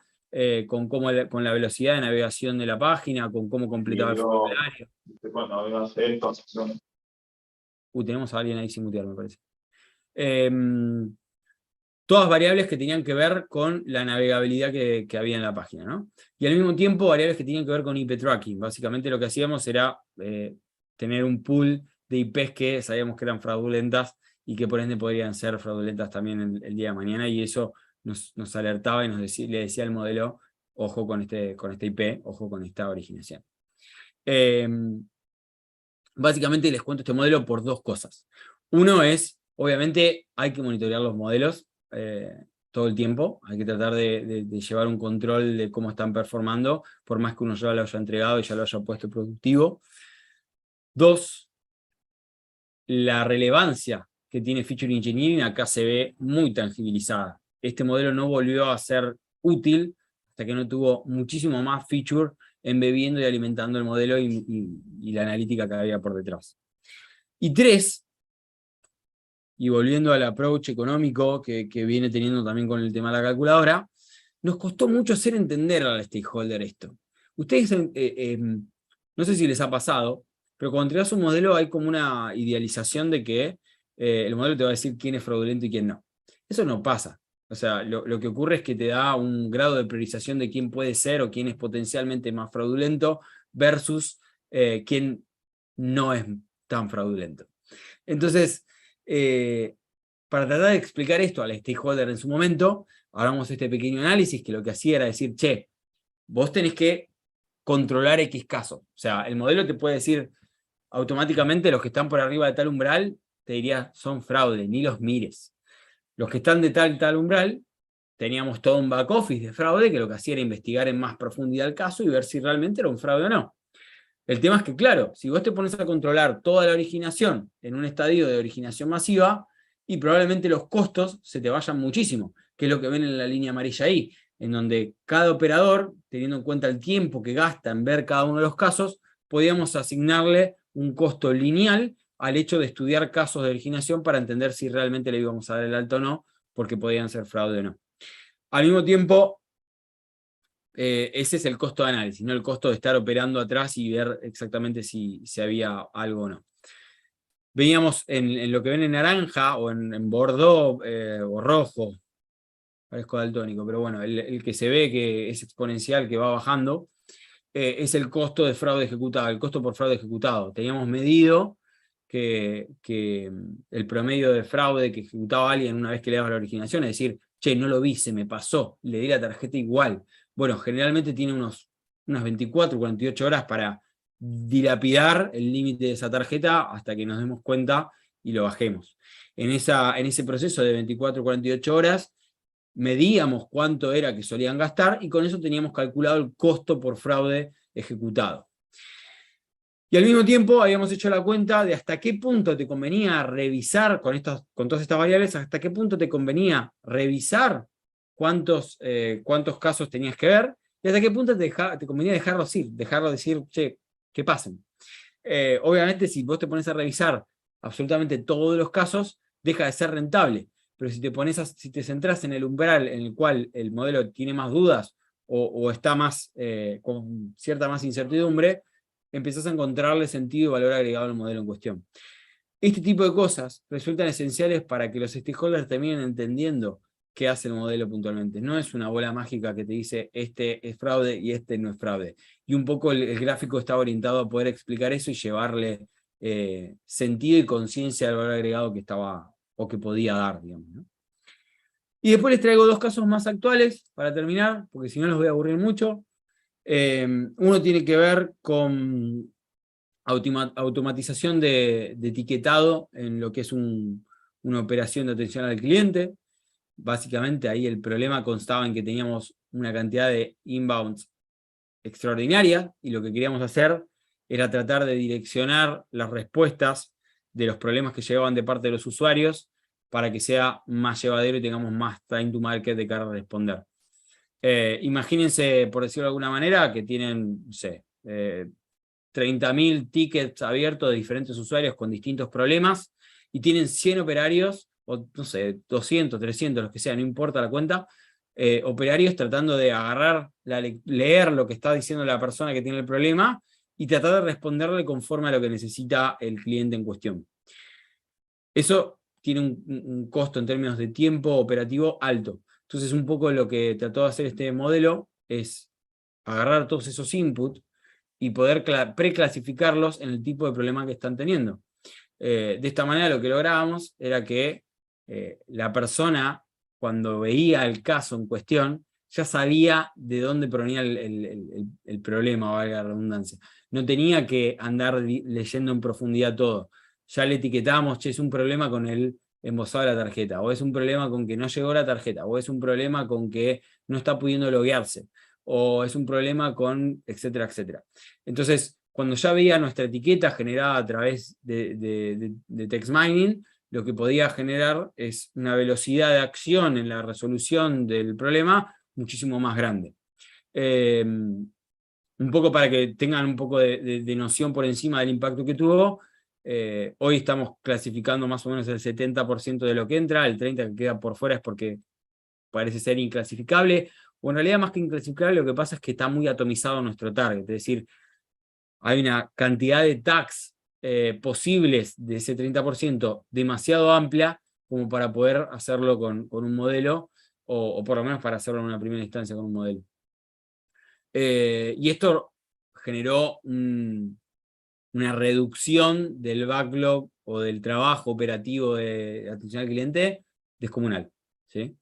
con la velocidad de navegación de la página, con cómo completaba el formulario. Tenemos a alguien ahí sin mutear, me parece. Todas variables que tenían que ver con la navegabilidad que había en la página, ¿no? Y al mismo tiempo variables que tenían que ver con IP tracking. Básicamente lo que hacíamos era tener un pool de IPs que sabíamos que eran fraudulentas y que por ende podrían ser fraudulentas también el día de mañana, y eso nos alertaba y le decía al modelo, ojo con este IP, ojo con esta originación. Básicamente les cuento este modelo por dos cosas. Uno es, obviamente, hay que monitorear los modelos todo el tiempo, hay que tratar de llevar un control de cómo están performando, por más que uno ya lo haya entregado y ya lo haya puesto productivo. Dos, la relevancia que tiene Feature Engineering acá se ve muy tangibilizada. Este modelo no volvió a ser útil hasta que no tuvo muchísimo más feature embebiendo y alimentando el modelo y la analítica que había por detrás. Y tres, y volviendo al approach económico que viene teniendo también con el tema de la calculadora, nos costó mucho hacer entender al stakeholder esto. Ustedes, no sé si les ha pasado, pero cuando entregas un modelo hay como una idealización de que el modelo te va a decir quién es fraudulento y quién no. Eso no pasa. O sea, lo que ocurre es que te da un grado de priorización de quién puede ser o quién es potencialmente más fraudulento versus quién no es tan fraudulento. Entonces, para tratar de explicar esto al stakeholder en su momento, hagamos este pequeño análisis que lo que hacía era decir, che, vos tenés que controlar X caso. O sea, el modelo te puede decir automáticamente los que están por arriba de tal umbral, te diría, son fraude, ni los mires. Los que están de tal umbral, teníamos todo un back office de fraude que lo que hacía era investigar en más profundidad el caso y ver si realmente era un fraude o no. El tema es que, claro, si vos te pones a controlar toda la originación en un estadio de originación masiva, y probablemente los costos se te vayan muchísimo, que es lo que ven en la línea amarilla ahí, en donde cada operador, teniendo en cuenta el tiempo que gasta en ver cada uno de los casos, podíamos asignarle un costo lineal al hecho de estudiar casos de originación para entender si realmente le íbamos a dar el alto o no, porque podían ser fraude o no. Al mismo tiempo, ese es el costo de análisis, no el costo de estar operando atrás y ver exactamente si había algo o no. Veíamos en lo que ven en naranja o en bordeaux o rojo, parezco daltónico, pero bueno, el que se ve que es exponencial, que va bajando, es el costo de fraude ejecutado, el costo por fraude ejecutado. Teníamos medido que el promedio de fraude que ejecutaba alguien una vez que le daba la originación, es decir, che, no lo vi, se me pasó, le di la tarjeta igual. Bueno, generalmente tiene unas 24, 48 horas para dilapidar el límite de esa tarjeta hasta que nos demos cuenta y lo bajemos. En ese proceso de 24, 48 horas, medíamos cuánto era que solían gastar y con eso teníamos calculado el costo por fraude ejecutado. Y al mismo tiempo habíamos hecho la cuenta de hasta qué punto te convenía revisar con todas estas variables, hasta qué punto te convenía revisar cuántos casos tenías que ver, y hasta qué punto te convenía dejarlo decir, che, que pasen. Obviamente si vos te pones a revisar absolutamente todos los casos, deja de ser rentable, pero si te centrás en el umbral en el cual el modelo tiene más dudas o está más con cierta más incertidumbre, empezás a encontrarle sentido y valor agregado al modelo en cuestión. Este tipo de cosas resultan esenciales para que los stakeholders terminen entendiendo qué hace el modelo puntualmente. No es una bola mágica que te dice este es fraude y este no es fraude. Y un poco el gráfico está orientado a poder explicar eso y llevarle sentido y conciencia al valor agregado que estaba o que podía dar, digamos, ¿no? Y después les traigo dos casos más actuales para terminar, porque si no los voy a aburrir mucho. Uno tiene que ver con automatización de etiquetado en lo que es una operación de atención al cliente. Básicamente ahí el problema constaba en que teníamos una cantidad de inbounds extraordinaria y lo que queríamos hacer era tratar de direccionar las respuestas de los problemas que llegaban de parte de los usuarios para que sea más llevadero y tengamos más time to market de cara a responder. Imagínense, por decirlo de alguna manera, que tienen, no sé, 30.000 tickets abiertos de diferentes usuarios con distintos problemas, y tienen 100 operarios, o no sé, 200, 300, los que sea, no importa la cuenta, operarios tratando de agarrar, leer lo que está diciendo la persona que tiene el problema, y tratar de responderle conforme a lo que necesita el cliente en cuestión. Eso tiene un costo en términos de tiempo operativo alto. Entonces, un poco lo que trató de hacer este modelo es agarrar todos esos inputs y poder preclasificarlos en el tipo de problema que están teniendo. De esta manera lo que lográbamos era que la persona, cuando veía el caso en cuestión, ya sabía de dónde provenía el problema, valga la redundancia. No tenía que andar leyendo en profundidad todo. Ya le etiquetamos, che, es un problema con el embosado de la tarjeta, o es un problema con que no llegó la tarjeta, o es un problema con que no está pudiendo loguearse, o es un problema con, etcétera, etcétera. Entonces, cuando ya veía nuestra etiqueta generada a través de text mining, lo que podía generar es una velocidad de acción en la resolución del problema muchísimo más grande. Un poco para que tengan un poco de noción por encima del impacto que tuvo, hoy estamos clasificando más o menos el 70% de lo que entra, el 30% que queda por fuera es porque parece ser inclasificable, o en realidad más que inclasificable lo que pasa es que está muy atomizado nuestro target, es decir, hay una cantidad de tags posibles de ese 30% demasiado amplia como para poder hacerlo con un modelo, o por lo menos para hacerlo en una primera instancia con un modelo. Y esto generó una reducción del backlog o del trabajo operativo de atención al cliente descomunal, ¿sí?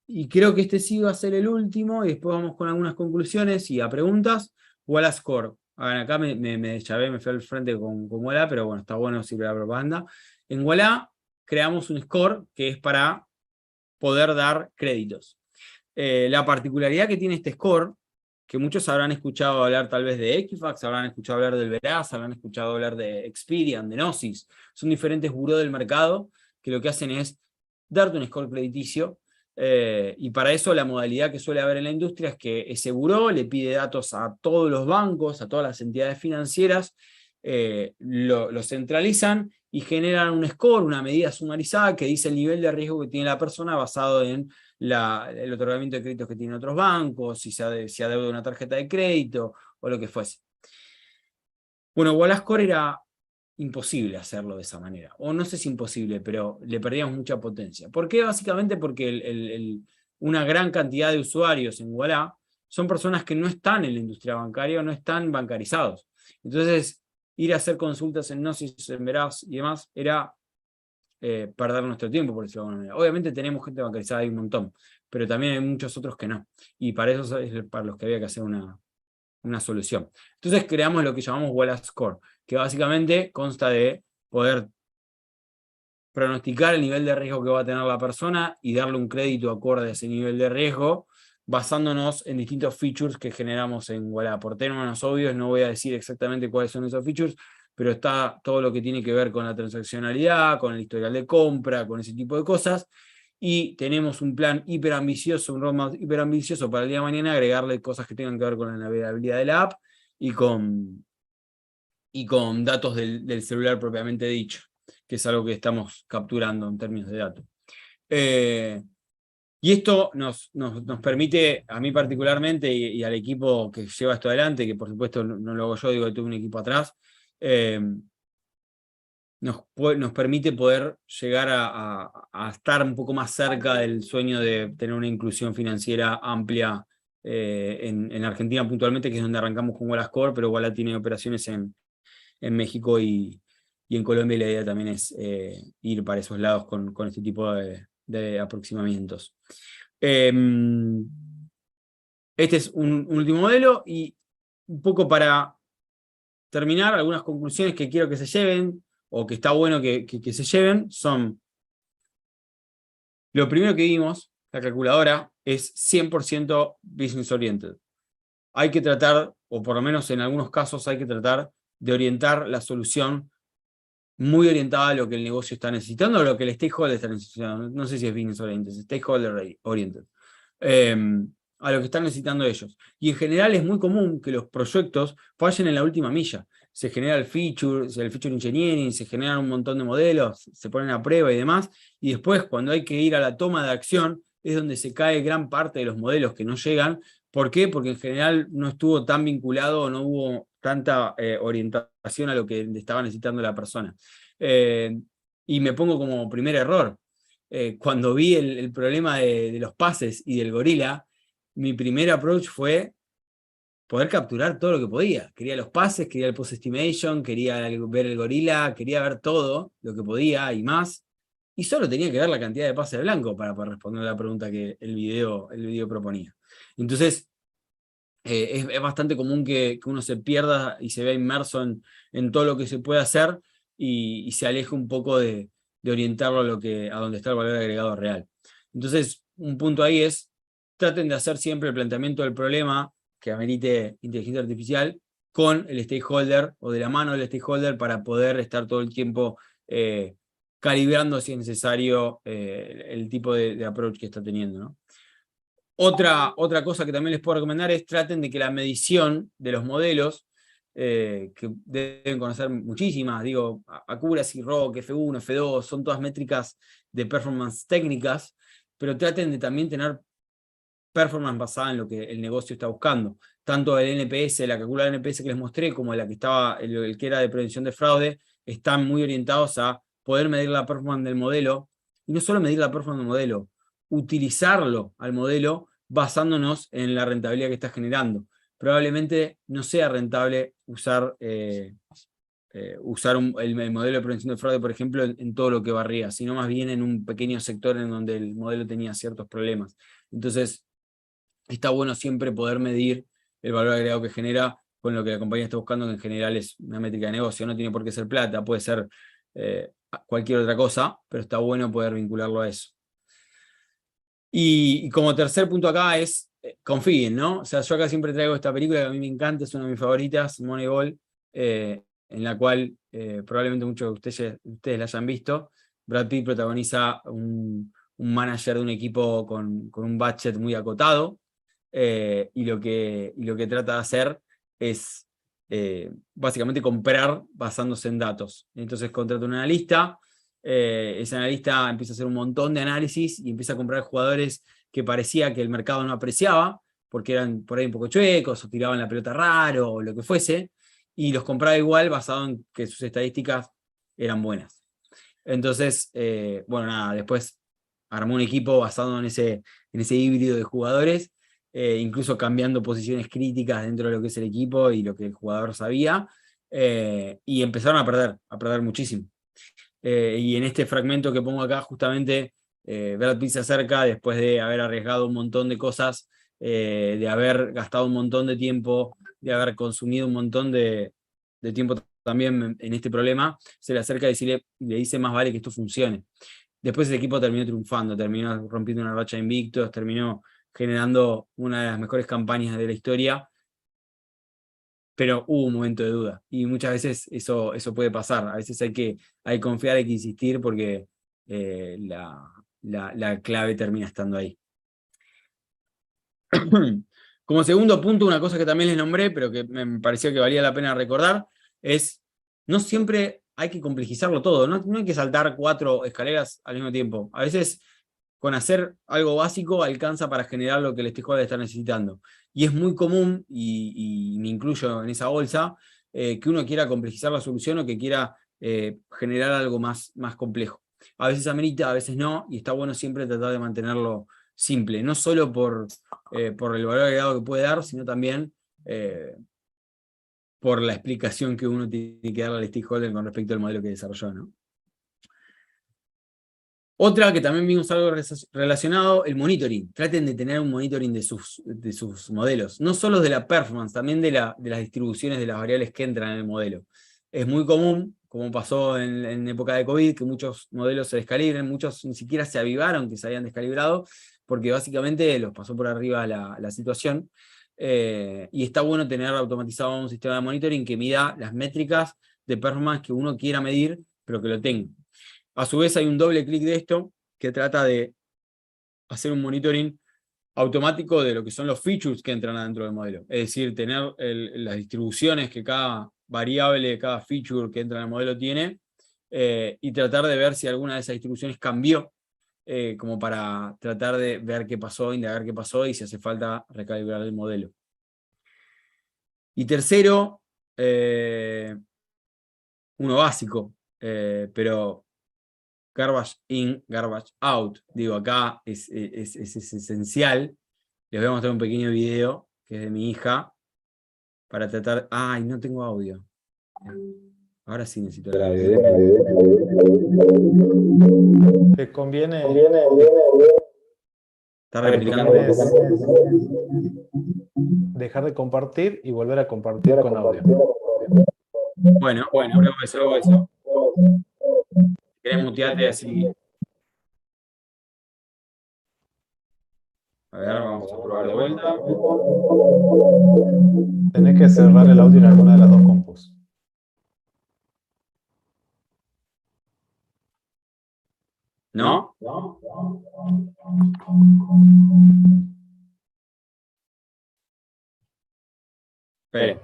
Y creo que este sí va a ser el último, y después vamos con algunas conclusiones y a preguntas. Wallace Core. Acá me deschavé, me fui al frente con Walla, pero bueno, está bueno sirve la propaganda. En Walla creamos un score que es para poder dar créditos. La particularidad que tiene este score, que muchos habrán escuchado hablar tal vez de Equifax, habrán escuchado hablar del Veraz, habrán escuchado hablar de Experian, de Gnosis, son diferentes burós del mercado que lo que hacen es darte un score crediticio, y para eso la modalidad que suele haber en la industria es que ese buró le pide datos a todos los bancos, a todas las entidades financieras, lo centralizan y generan un score, una medida sumarizada que dice el nivel de riesgo que tiene la persona basado en el otorgamiento de créditos que tienen otros bancos, si adeuda una tarjeta de crédito o lo que fuese. Bueno, Wallace Core era imposible hacerlo de esa manera, o no sé si imposible, pero le perdíamos mucha potencia. ¿Por qué? Básicamente porque una gran cantidad de usuarios en Walla son personas que no están en la industria bancaria o no están bancarizados. Entonces, ir a hacer consultas en Gnosis, en Veraz y demás era perder nuestro tiempo, por decirlo de alguna manera. Obviamente tenemos gente bancarizada, hay un montón, pero también hay muchos otros que no. Y para eso es para los que había que hacer una solución. Entonces creamos lo que llamamos Wallace Core, que básicamente consta de poder pronosticar el nivel de riesgo que va a tener la persona y darle un crédito acorde a ese nivel de riesgo, basándonos en distintos features que generamos en Walla. Por términos obvios no voy a decir exactamente cuáles son esos features, pero está todo lo que tiene que ver con la transaccionalidad, con el historial de compra, con ese tipo de cosas, y tenemos un plan hiper ambicioso, un roadmap hiper ambicioso para el día de mañana, agregarle cosas que tengan que ver con la navegabilidad de la app y con datos del celular propiamente dicho, que es algo que estamos capturando en términos de datos. Y esto nos permite, a mí particularmente, y al equipo que lleva esto adelante, que por supuesto no lo hago yo, digo que tuve un equipo atrás, nos permite poder llegar a estar un poco más cerca del sueño de tener una inclusión financiera amplia en Argentina puntualmente, que es donde arrancamos con Wallace Core, pero Walla tiene operaciones en México y en Colombia, y la idea también es ir para esos lados con este tipo de aproximamientos. Este es un último modelo, y un poco para terminar, algunas conclusiones que quiero que se lleven, o que está bueno que se lleven, son: lo primero que vimos, la calculadora es 100% business oriented. Hay que tratar, o por lo menos en algunos casos hay que tratar de orientar la solución muy orientada a lo que el negocio está necesitando, o lo que el stakeholder está necesitando. No sé si es business oriented, es stakeholder oriented. A lo que están necesitando ellos. Y en general es muy común que los proyectos fallen en la última milla. Se genera el feature engineering, se generan un montón de modelos, se ponen a prueba y demás, y después cuando hay que ir a la toma de acción es donde se cae gran parte de los modelos que no llegan. ¿Por qué? Porque en general no estuvo tan vinculado, no hubo tanta orientación a lo que estaba necesitando la persona. Y me pongo como primer error. Cuando vi el problema de los pases y del gorila, mi primer approach fue poder capturar todo lo que podía. Quería los pases, quería el post-estimation, quería ver el gorila, quería ver todo lo que podía y más. Y solo tenía que ver la cantidad de pases de blanco para responder a la pregunta que el video proponía. Entonces, es bastante común que uno se pierda y se vea inmerso en todo lo que se puede hacer y se aleje un poco de orientarlo a donde está el valor agregado real. Entonces, un punto ahí es, traten de hacer siempre el planteamiento del problema que amerite inteligencia artificial con el stakeholder o de la mano del stakeholder para poder estar todo el tiempo calibrando si es necesario el tipo de approach que está teniendo, ¿no? Otra cosa que también les puedo recomendar es traten de que la medición de los modelos, que deben conocer muchísimas, digo, Accuracy, ROC, F1, F2, son todas métricas de performance técnicas, pero traten de también tener performance basada en lo que el negocio está buscando. Tanto el NPS, la calculadora de NPS que les mostré, como la que estaba, el que era de prevención de fraude, están muy orientados a poder medir la performance del modelo, y no solo medir la performance del modelo, utilizarlo al modelo basándonos en la rentabilidad que está generando. Probablemente no sea rentable usar el modelo de prevención de fraude, por ejemplo, en todo lo que barría, sino más bien en un pequeño sector en donde el modelo tenía ciertos problemas. Entonces, está bueno siempre poder medir el valor agregado que genera con lo que la compañía está buscando, que en general es una métrica de negocio. No tiene por qué ser plata, puede ser cualquier otra cosa, pero está bueno poder vincularlo a eso. Y como tercer punto acá es, confíen, ¿no? O sea, yo acá siempre traigo esta película que a mí me encanta, es una de mis favoritas, Moneyball, en la cual probablemente muchos de ustedes la hayan visto. Brad Pitt protagoniza un manager de un equipo con un budget muy acotado, y lo que trata de hacer es básicamente comprar basándose en datos. Entonces contrata un analista, ese analista empieza a hacer un montón de análisis y empieza a comprar jugadores que parecía que el mercado no apreciaba, porque eran por ahí un poco chuecos, o tiraban la pelota raro, o lo que fuese, y los compraba igual basado en que sus estadísticas eran buenas. Entonces, bueno, nada, después armó un equipo basado en ese híbrido de jugadores, incluso cambiando posiciones críticas dentro de lo que es el equipo y lo que el jugador sabía, y empezaron a perder muchísimo. Y en este fragmento que pongo acá, justamente, Brad Pitt se acerca después de haber arriesgado un montón de cosas, de haber gastado un montón de tiempo, de haber consumido un montón de tiempo también en este problema, se le acerca y le dice más vale que esto funcione. Después el equipo terminó triunfando, terminó rompiendo una racha de invictos, terminó generando una de las mejores campañas de la historia, pero hubo un momento de duda, y muchas veces eso puede pasar. A veces hay que confiar, hay que insistir, porque la clave termina estando ahí. Como segundo punto, una cosa que también les nombré, pero que me pareció que valía la pena recordar, es no siempre hay que complejizarlo todo, no hay que saltar 4 escaleras al mismo tiempo. A veces con hacer algo básico alcanza para generar lo que el stakeholder está necesitando. Y es muy común, y me incluyo en esa bolsa, que uno quiera complejizar la solución o que quiera generar algo más complejo. A veces amerita, a veces no, y está bueno siempre tratar de mantenerlo simple, no solo por el valor agregado que puede dar, sino también por la explicación que uno tiene que darle al stakeholder con respecto al modelo que desarrolló, ¿no? Otra que también vimos algo relacionado, el monitoring. Traten de tener un monitoring de sus modelos, no solo de la performance, también de las distribuciones de las variables que entran en el modelo. Es muy común, como pasó en época de COVID, que muchos modelos se descalibren, muchos ni siquiera se avivaron que se habían descalibrado, porque básicamente los pasó por arriba la situación. Y está bueno tener automatizado un sistema de monitoring que mida las métricas de performance que uno quiera medir, pero que lo tengan. A su vez hay un doble clic de esto que trata de hacer un monitoring automático de lo que son los features que entran adentro del modelo. Es decir, tener las distribuciones que cada variable, cada feature que entra en el modelo tiene, y tratar de ver si alguna de esas distribuciones cambió, como para tratar de ver qué pasó, indagar qué pasó y si hace falta recalibrar el modelo. Y tercero, uno básico, pero garbage in, garbage out. Digo, acá es esencial. Les voy a mostrar un pequeño video que es de mi hija para tratar... ¡Ay, no tengo audio! Ahora sí necesito el audio. Te conviene... Está Lo que replicando. conviene es dejar de compartir y volver a compartir con audio. Bueno, pruebo eso. Si querés mutearte así. A ver, vamos a probar de vuelta. Tenés que cerrar el audio en alguna de las dos compus. ¿No? Espere.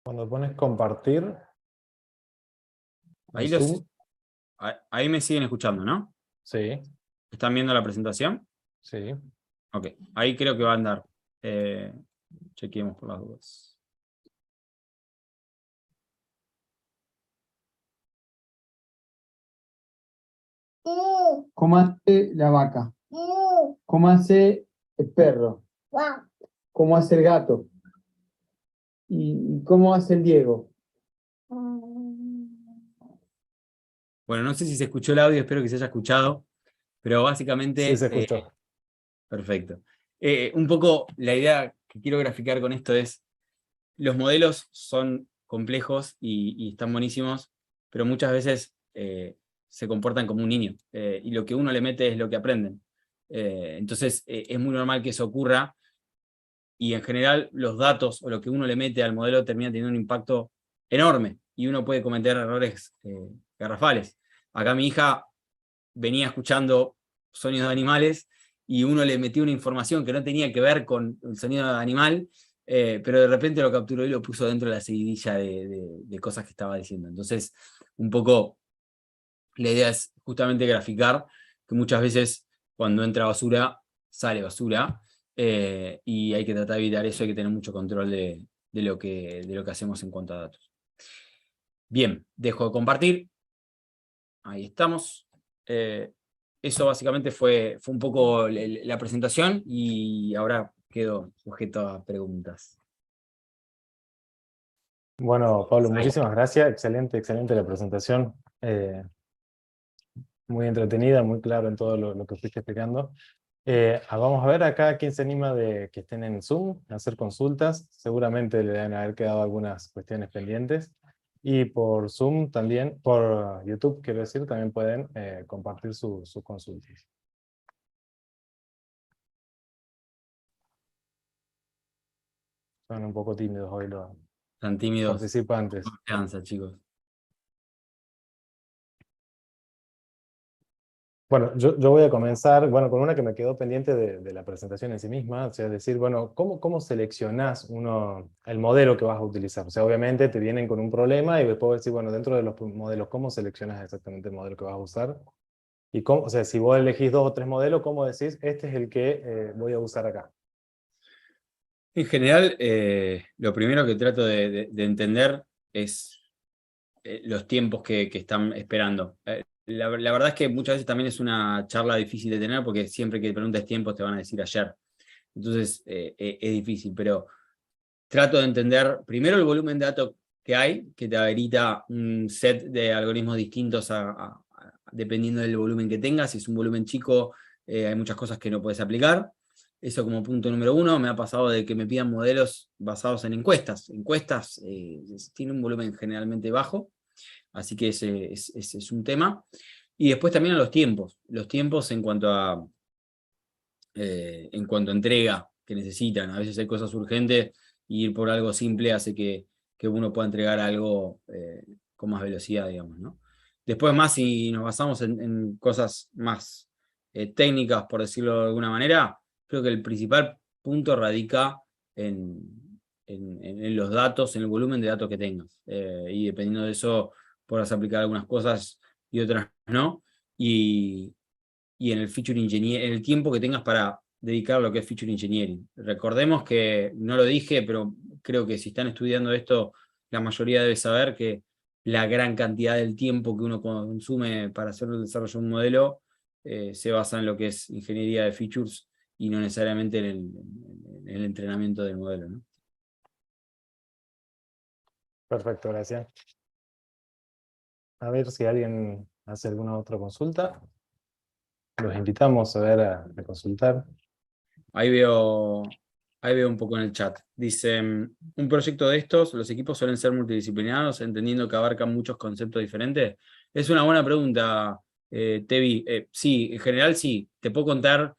Cuando pones compartir, Ahí, en Zoom, ahí me siguen escuchando, ¿no? sí, ¿Están viendo la presentación? sí. Ok, ahí creo que va a andar. Chequeemos por las dudas. ¿Cómo hace la vaca? ¿Cómo hace el perro? ¿Cómo hace el gato? ¿Y cómo hace el Diego? Bueno, no sé si se escuchó el audio, espero que se haya escuchado, pero básicamente... Sí, se escuchó. Perfecto. Un poco la idea que quiero graficar con esto es, los modelos son complejos y están buenísimos, pero muchas veces se comportan como un niño, y lo que uno le mete es lo que aprenden. Entonces es muy normal que eso ocurra, y en general los datos o lo que uno le mete al modelo termina teniendo un impacto enorme, y uno puede cometer errores garrafales. Acá mi hija venía escuchando sonidos de animales, y uno le metió una información que no tenía que ver con el sonido de animal, pero de repente lo capturó y lo puso dentro de la seguidilla de cosas que estaba diciendo. Entonces, un poco la idea es justamente graficar que muchas veces cuando entra basura, sale basura, y hay que tratar de evitar eso, hay que tener mucho control de lo que hacemos en cuanto a datos. Bien, dejo de compartir. Ahí estamos. Eso básicamente fue un poco la presentación, y ahora quedo sujeto a preguntas. Bueno, Pablo, muchísimas gracias. Excelente, excelente la presentación. Muy entretenida, muy claro en todo lo que fuiste explicando. Vamos a ver acá quién se anima de que estén en Zoom, a hacer consultas. Seguramente le deben haber quedado algunas cuestiones pendientes. Y por Zoom también, por YouTube, quiero decir, también pueden compartir sus consultas. Son un poco tímidos hoy los Tan tímidos. participantes. Confianza, chicos. Bueno, yo voy a comenzar, bueno, con una que me quedó pendiente de la presentación en sí misma, o sea, es decir, bueno, ¿cómo seleccionás el modelo que vas a utilizar? O sea, obviamente te vienen con un problema y después decir, bueno, dentro de los modelos, ¿cómo seleccionas exactamente el modelo que vas a usar? Y o sea, si vos elegís 2 o 3 modelos, ¿cómo decís, este es el que voy a usar acá? En general, lo primero que trato de entender es los tiempos que están esperando. La verdad es que muchas veces también es una charla difícil de tener, porque siempre que preguntes tiempos te van a decir ayer. Entonces es difícil, pero trato de entender primero el volumen de datos que hay, que te habilita un set de algoritmos distintos dependiendo del volumen que tengas. Si es un volumen chico, hay muchas cosas que no puedes aplicar. Eso como punto número 1. Me ha pasado de que me pidan modelos basados en encuestas. Encuestas tienen un volumen generalmente bajo, así que ese es un tema. Y después también a los tiempos en cuanto a entrega que necesitan. A veces hay cosas urgentes y ir por algo simple hace que uno pueda entregar algo con más velocidad, digamos, ¿no? Después más, si nos basamos en cosas más técnicas, por decirlo de alguna manera, creo que el principal punto radica en los datos, en el volumen de datos que tengas. Y dependiendo de eso, podrás aplicar algunas cosas y otras no. Y en el feature engineering, en el tiempo que tengas para dedicar a lo que es feature engineering. Recordemos que, no lo dije, pero creo que si están estudiando esto, la mayoría debe saber que la gran cantidad del tiempo que uno consume para hacer el desarrollo de un modelo se basa en lo que es ingeniería de features y no necesariamente en el entrenamiento del modelo, ¿no? Perfecto, gracias. A ver si alguien hace alguna otra consulta. Los invitamos a ver a consultar. Ahí veo un poco en el chat. Dice, un proyecto de estos, los equipos suelen ser multidisciplinarios, entendiendo que abarcan muchos conceptos diferentes. Es una buena pregunta, Tevi. Sí, en general sí. Te puedo contar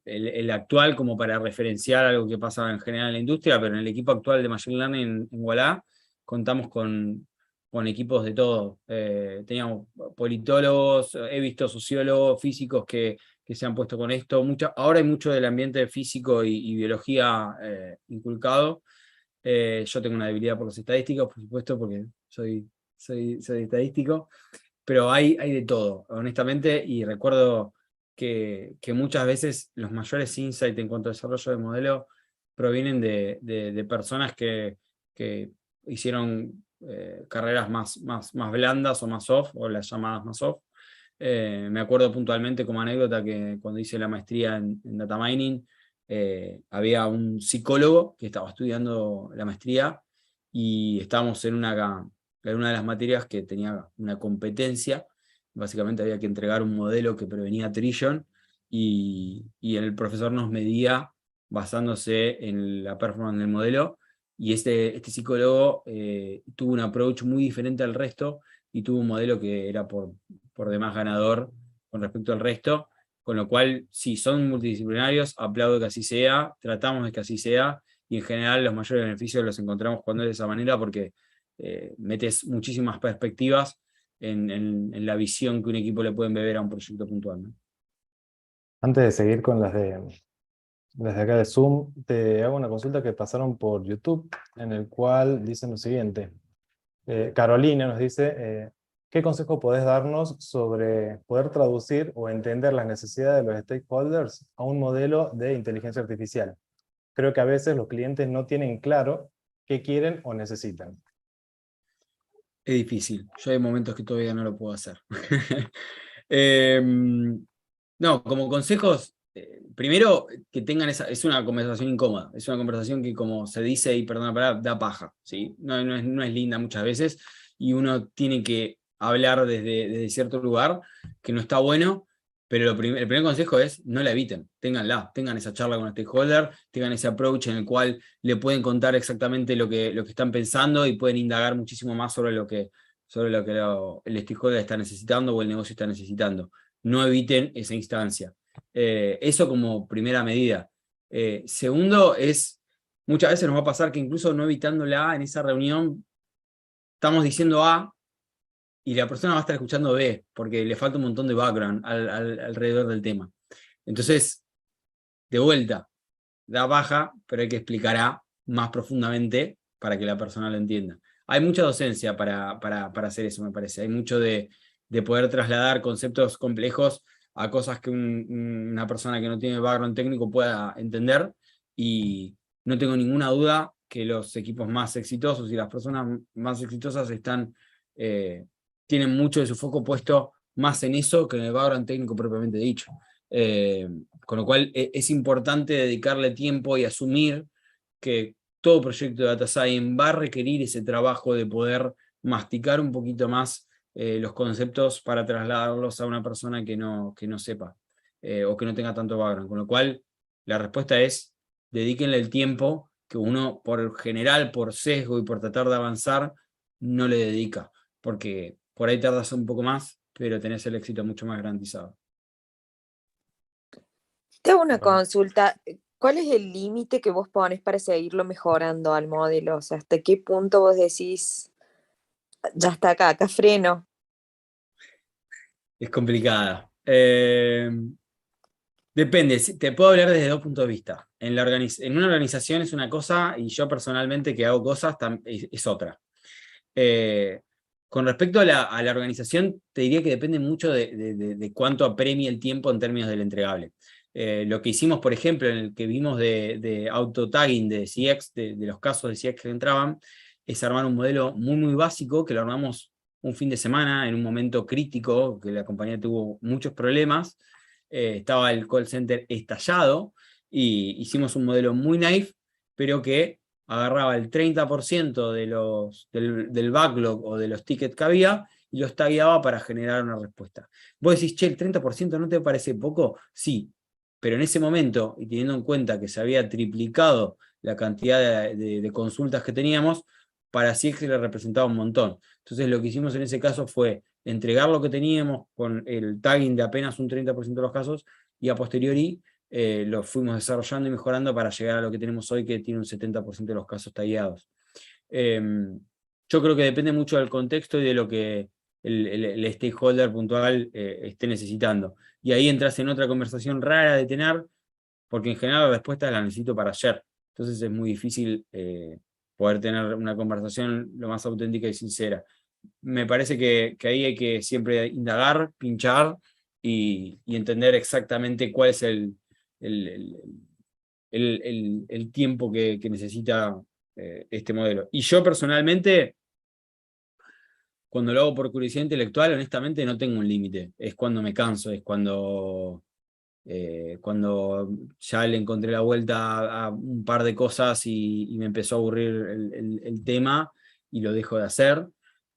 el actual como para referenciar algo que pasa en general en la industria, pero en el equipo actual de Machine Learning en Ualá contamos con equipos de todo. Teníamos politólogos, he visto sociólogos, físicos que se han puesto con esto. Ahora hay mucho del ambiente físico y biología inculcado. Yo tengo una debilidad por los estadísticos, por supuesto, porque soy estadístico, pero hay de todo, honestamente, y recuerdo que muchas veces los mayores insights en cuanto a desarrollo de modelo provienen de personas que hicieron carreras más blandas o más soft, o las llamadas más soft. Me acuerdo puntualmente como anécdota que cuando hice la maestría en Data Mining, había un psicólogo que estaba estudiando la maestría y estábamos en una de las materias que tenía una competencia. Básicamente había que entregar un modelo que prevenía Trillion y el profesor nos medía basándose en la performance del modelo, y este psicólogo tuvo un approach muy diferente al resto y tuvo un modelo que era por demás ganador con respecto al resto, con lo cual, si son multidisciplinarios, aplaudo que así sea, tratamos de que así sea, y en general los mayores beneficios los encontramos cuando es de esa manera, porque metes muchísimas perspectivas en la visión que un equipo le puede beber a un proyecto puntual, ¿no? Antes de seguir con las desde acá de Zoom, te hago una consulta que pasaron por YouTube, en el cual dicen lo siguiente. Carolina nos dice, ¿qué consejo podés darnos sobre poder traducir o entender las necesidades de los stakeholders a un modelo de inteligencia artificial? Creo que a veces los clientes no tienen claro qué quieren o necesitan. Es difícil. Yo hay momentos que todavía no lo puedo hacer. No, como consejos, primero que tengan es una conversación incómoda, es una conversación que, como se dice, y perdón la palabra, da paja, ¿sí? No es linda muchas veces, y uno tiene que hablar desde cierto lugar, que no está bueno, pero el primer consejo es no la eviten, tengan esa charla con el stakeholder, tengan ese approach en el cual le pueden contar exactamente lo que están pensando y pueden indagar muchísimo más sobre lo que el stakeholder está necesitando o el negocio está necesitando. No eviten esa instancia. Eso como primera medida. Segundo es, muchas veces nos va a pasar que incluso no evitándola en esa reunión, estamos diciendo A y la persona va a estar escuchando B, porque le falta un montón de background alrededor del tema. Entonces, de vuelta, da baja, pero hay que explicar A más profundamente para que la persona lo entienda. Hay mucha docencia para hacer eso, me parece. Hay mucho de poder trasladar conceptos complejos a cosas que una persona que no tiene background técnico pueda entender, y no tengo ninguna duda que los equipos más exitosos y las personas más exitosas tienen mucho de su foco puesto más en eso que en el background técnico propiamente dicho. Con lo cual es importante dedicarle tiempo y asumir que todo proyecto de Data Science va a requerir ese trabajo de poder masticar un poquito más los conceptos para trasladarlos a una persona que no sepa o que no tenga tanto background. Con lo cual, la respuesta es: dedíquenle el tiempo que uno, por general, por sesgo y por tratar de avanzar, no le dedica. Porque por ahí tardas un poco más, pero tenés el éxito mucho más garantizado. Te hago una Bueno. consulta. ¿Cuál es el límite que vos pones para seguirlo mejorando al modelo? O sea, ¿hasta qué punto vos decís, ya está acá freno? Es complicada. Depende, te puedo hablar desde dos puntos de vista. En una organización es una cosa, y yo personalmente que hago cosas es otra. Con respecto a la organización, te diría que depende mucho de cuánto apremie el tiempo en términos del entregable. Lo que hicimos, por ejemplo, en el que vimos de auto-tagging de CX, de los casos de CX que entraban, es armar un modelo muy, muy básico, que lo armamos un fin de semana, en un momento crítico, que la compañía tuvo muchos problemas, estaba el call center estallado, y hicimos un modelo muy naif, pero que agarraba el 30% del backlog o de los tickets que había y los tagueaba para generar una respuesta. Vos decís, che, ¿el 30% no te parece poco? Sí, pero en ese momento, y teniendo en cuenta que se había triplicado la cantidad de consultas que teníamos, para CX le representaba un montón. Entonces lo que hicimos en ese caso fue entregar lo que teníamos con el tagging de apenas un 30% de los casos, y a posteriori lo fuimos desarrollando y mejorando para llegar a lo que tenemos hoy, que tiene un 70% de los casos tagueados. Yo creo que depende mucho del contexto y de lo que el stakeholder puntual esté necesitando. Y ahí entras en otra conversación rara de tener, porque en general la respuesta la necesito para ayer. Entonces es muy difícil poder tener una conversación lo más auténtica y sincera. Me parece que ahí hay que siempre indagar, pinchar y entender exactamente cuál es el tiempo que necesita este modelo. Y yo personalmente, cuando lo hago por curiosidad intelectual, honestamente no tengo un límite. Es cuando me canso, es cuando ya le encontré la vuelta a un par de cosas y me empezó a aburrir el tema y lo dejo de hacer,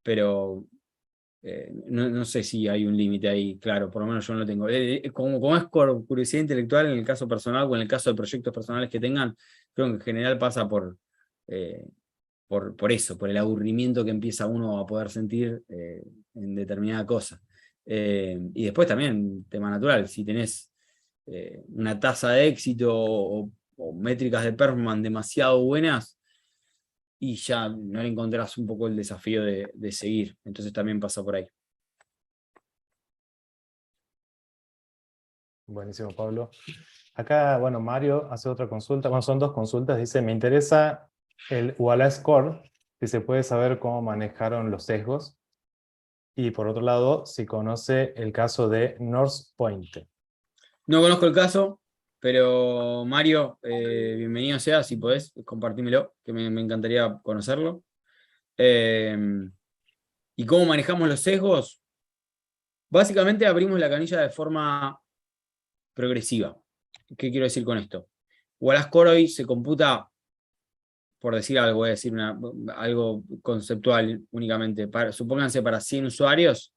pero no sé si hay un límite ahí, claro, por lo menos yo no lo tengo. Como es por curiosidad intelectual en el caso personal o en el caso de proyectos personales que tengan, creo que en general pasa por eso, por el aburrimiento que empieza uno a poder sentir en determinada cosa. Y después también, tema natural, si tenés una tasa de éxito o métricas de performance demasiado buenas, y ya no le encontrás un poco el desafío de seguir. Entonces también pasa por ahí. Buenísimo, Pablo. Acá, bueno, Mario hace otra consulta. Bueno, son dos consultas. Dice, me interesa el UALA Score, si se puede saber cómo manejaron los sesgos. Y por otro lado, si conoce el caso de North Point. No conozco el caso, pero Mario, bienvenido sea, si podés, compartímelo, que me encantaría conocerlo. ¿Y cómo manejamos los sesgos? Básicamente abrimos la canilla de forma progresiva. ¿Qué quiero decir con esto? UALA Score hoy se computa, por decir algo, voy a decir algo conceptual únicamente, supónganse para 100 usuarios,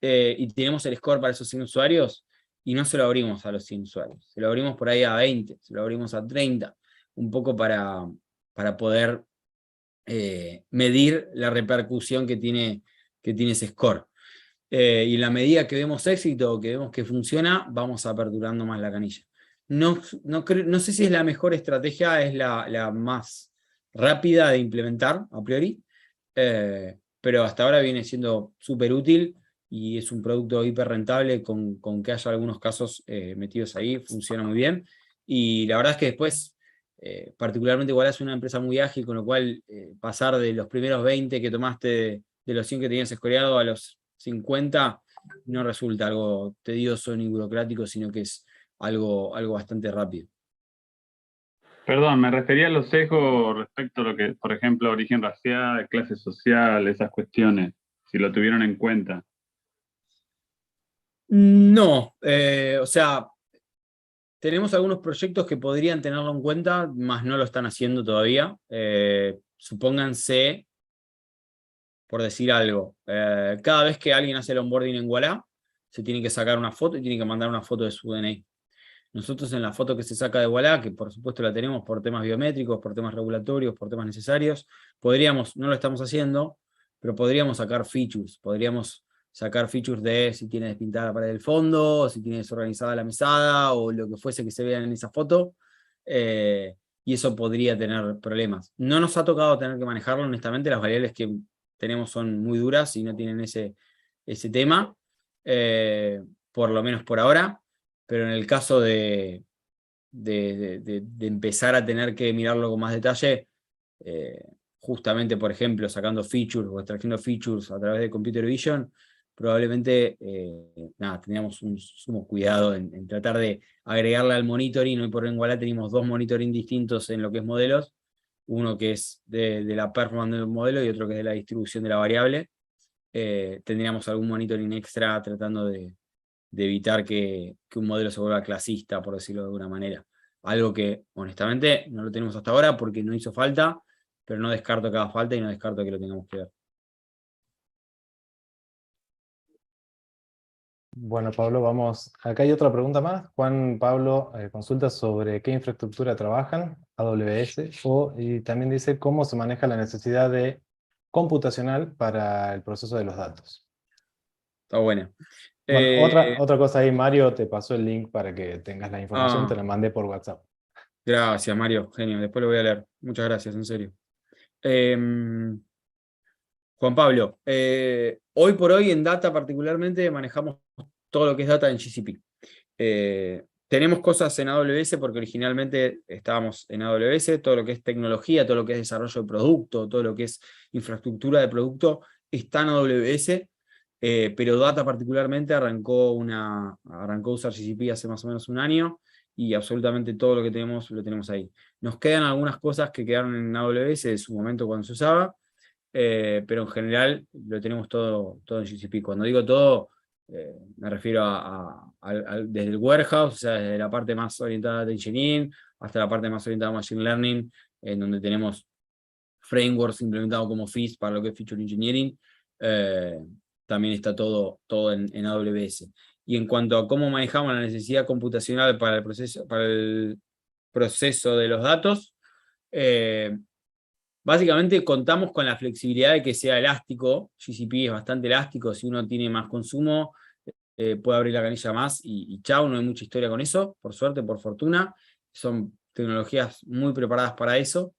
y tenemos el score para esos 100 usuarios, y no se lo abrimos a los 100 usuarios, se lo abrimos por ahí a 20, se lo abrimos a 30, un poco para poder medir la repercusión que tiene ese score. Y en la medida que vemos éxito, que vemos que funciona, vamos aperturando más la canilla. No sé si es la mejor estrategia, es la más rápida de implementar a priori, pero hasta ahora viene siendo súper útil y es un producto hiper rentable con que haya algunos casos metidos ahí, funciona muy bien. Y la verdad es que después, particularmente igual es una empresa muy ágil, con lo cual pasar de los primeros 20 que tomaste de los 100 que tenías escoreado a los 50 no resulta algo tedioso ni burocrático, sino que es algo bastante rápido. Perdón, me refería a los sesgos respecto a lo que, por ejemplo, origen racial, clase social, esas cuestiones, si lo tuvieron en cuenta. No, o sea, tenemos algunos proyectos que podrían tenerlo en cuenta, más no lo están haciendo todavía. Supónganse, por decir algo, cada vez que alguien hace el onboarding en Ualá, se tiene que sacar una foto y tiene que mandar una foto de su DNI. Nosotros en la foto que se saca de Ualá, que por supuesto la tenemos por temas biométricos, por temas regulatorios, por temas necesarios, podríamos, no lo estamos haciendo, pero podríamos sacar features, podríamos sacar features de si tiene despintada la pared del fondo, o si tiene desorganizada la mesada, o lo que fuese que se vea en esa foto, y eso podría tener problemas. No nos ha tocado tener que manejarlo, honestamente, las variables que tenemos son muy duras y no tienen ese tema, por lo menos por ahora, pero en el caso de empezar a tener que mirarlo con más detalle, justamente, por ejemplo, sacando features o extrayendo features a través de Computer Vision, probablemente tendríamos un sumo cuidado en tratar de agregarle al monitoring. Hoy por hoy en Walla tenemos 2 monitoring distintos en lo que es modelos, uno que es de la performance del modelo y otro que es de la distribución de la variable. Tendríamos algún monitoring extra tratando de evitar que un modelo se vuelva clasista, por decirlo de alguna manera. Algo que, honestamente, no lo tenemos hasta ahora porque no hizo falta, pero no descarto que haga falta y no descarto que lo tengamos que ver. Bueno, Pablo, vamos. Acá hay otra pregunta más. Juan Pablo consulta sobre qué infraestructura trabajan, AWS, y también dice cómo se maneja la necesidad de computacional para el proceso de los datos. Está buena. Bueno, otra cosa ahí, Mario te pasó el link para que tengas la información, te la mandé por WhatsApp. Gracias, Mario, genio. Después lo voy a leer. Muchas gracias, en serio. Juan Pablo, hoy por hoy en Data particularmente manejamos todo lo que es Data en GCP. Tenemos cosas en AWS porque originalmente estábamos en AWS, todo lo que es tecnología, todo lo que es desarrollo de producto, todo lo que es infraestructura de producto está en AWS, pero Data particularmente arrancó a usar GCP hace más o menos un año y absolutamente todo lo que tenemos lo tenemos ahí. Nos quedan algunas cosas que quedaron en AWS en su momento cuando se usaba, pero en general lo tenemos todo en GCP. Cuando digo todo, me refiero desde el warehouse, o sea, desde la parte más orientada a engineering, hasta la parte más orientada a machine learning, en donde tenemos frameworks implementados como FIS para lo que es feature engineering. También está todo en AWS. Y en cuanto a cómo manejamos la necesidad computacional para el proceso de los datos, básicamente contamos con la flexibilidad de que sea elástico. GCP es bastante elástico, si uno tiene más consumo, puede abrir la canilla más y chau, no hay mucha historia con eso, por suerte, por fortuna. Son tecnologías muy preparadas para eso,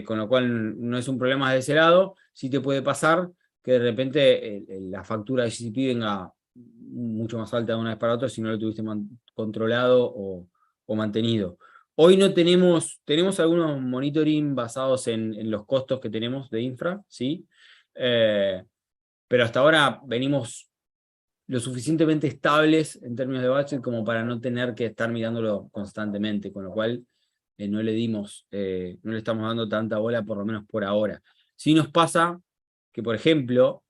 con lo cual no es un problema de ese lado. Sí te puede pasar que de repente la factura de GCP venga mucho más alta de una vez para otra si no lo tuviste controlado o mantenido. Hoy no tenemos algunos monitoring basados en los costos que tenemos de infra, ¿sí? Pero hasta ahora venimos lo suficientemente estables en términos de budget como para no tener que estar mirándolo constantemente, con lo cual no le estamos dando tanta bola, por lo menos por ahora. Sí nos pasa que, por ejemplo,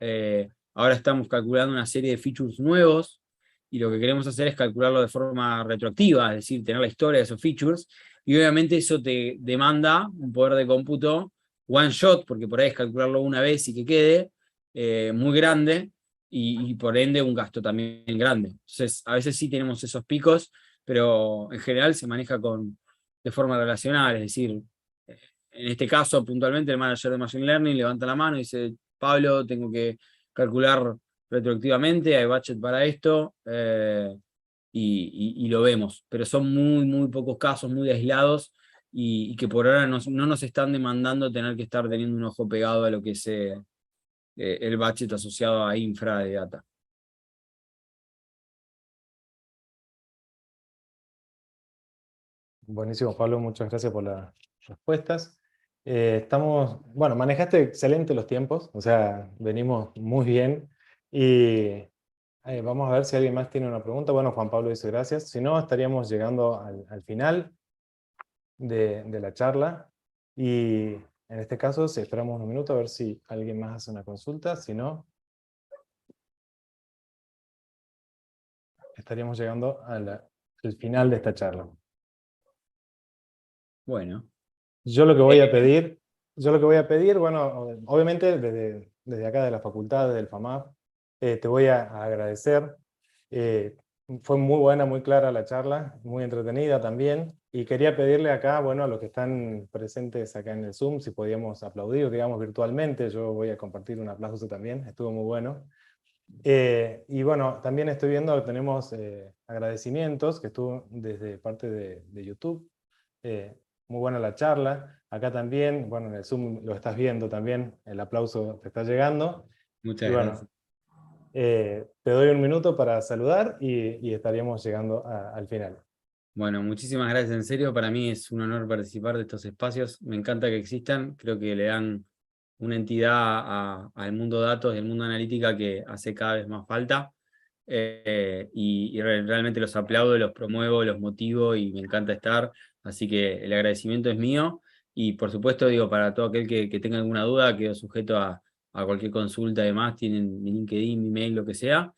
ahora estamos calculando una serie de features nuevos, y lo que queremos hacer es calcularlo de forma retroactiva, es decir, tener la historia de esos features, y obviamente eso te demanda un poder de cómputo one shot, porque por ahí es calcularlo una vez y que quede, muy grande, y por ende un gasto también grande. Entonces, a veces sí tenemos esos picos, pero en general se maneja de forma relacional, es decir, en este caso puntualmente el manager de Machine Learning levanta la mano y dice, Pablo, tengo que calcular retroactivamente, hay budget para esto, y lo vemos, pero son muy pocos casos, muy aislados, y que por ahora no nos están demandando tener que estar teniendo un ojo pegado a lo que es el budget asociado a infra de data. Buenísimo, Pablo, muchas gracias por las respuestas. Bueno, manejaste excelente los tiempos, o sea, venimos muy bien. Y vamos a ver si alguien más tiene una pregunta. Bueno, Juan Pablo dice gracias. Si no, estaríamos llegando al final de la charla. Y en este caso, si esperamos unos minutos a ver si alguien más hace una consulta. Si no, estaríamos llegando al final de esta charla. Bueno. Yo lo que voy a pedir, bueno, obviamente desde acá de la facultad, del FAMAF, te voy a agradecer. Fue muy buena, muy clara la charla, muy entretenida también. Y quería pedirle acá, bueno, a los que están presentes acá en el Zoom, si podíamos aplaudir, digamos, virtualmente. Yo voy a compartir un aplauso también, estuvo muy bueno. Y bueno, también estoy viendo que tenemos agradecimientos que estuvo desde parte de YouTube. Muy buena la charla. Acá también, bueno, en el Zoom lo estás viendo también, el aplauso te está llegando. Muchas Y bueno, gracias. te doy un minuto para saludar y estaríamos llegando al final. Bueno, muchísimas gracias. En serio, para mí es un honor participar de estos espacios. Me encanta que existan. Creo que le dan una entidad al mundo datos y al mundo analítica que hace cada vez más falta. Realmente los aplaudo, los promuevo, los motivo y me encanta estar. Así que el agradecimiento es mío. Y por supuesto, digo, para todo aquel que tenga alguna duda, quedo sujeto a cualquier consulta. Además, tienen mi LinkedIn, mi mail, lo que sea.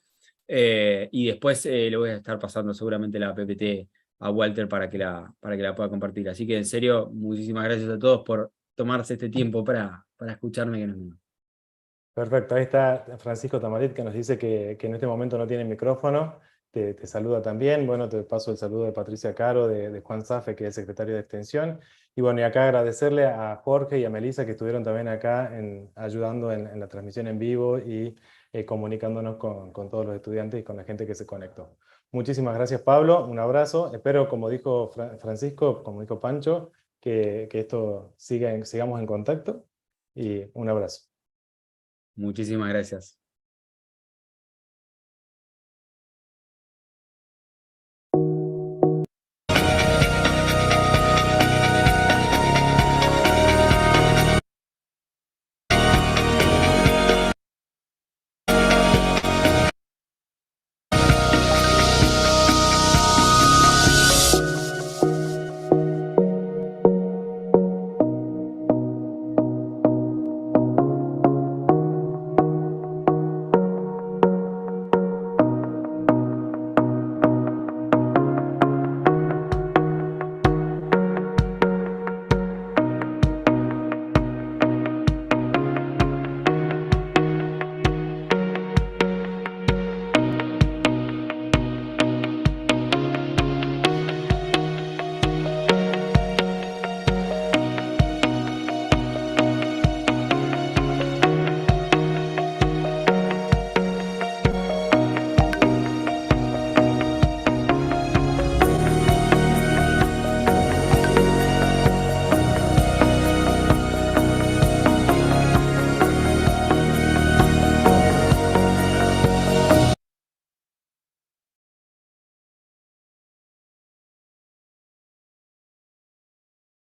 Y después le voy a estar pasando seguramente la PPT a Walter para que la pueda compartir. Así que en serio, muchísimas gracias a todos por tomarse este tiempo para escucharme, que no es mío. Perfecto, ahí está Francisco Tamarit que nos dice que en este momento no tiene micrófono. Te saluda también. Bueno, te paso el saludo de Patricia Caro, de Juan Safe, que es secretario de Extensión. Y bueno, y acá agradecerle a Jorge y a Melissa que estuvieron también acá ayudando en la transmisión en vivo y comunicándonos con todos los estudiantes y con la gente que se conectó. Muchísimas gracias, Pablo. Un abrazo. Espero, como dijo Francisco, como dijo Pancho, que esto sigamos en contacto. Y un abrazo. Muchísimas gracias.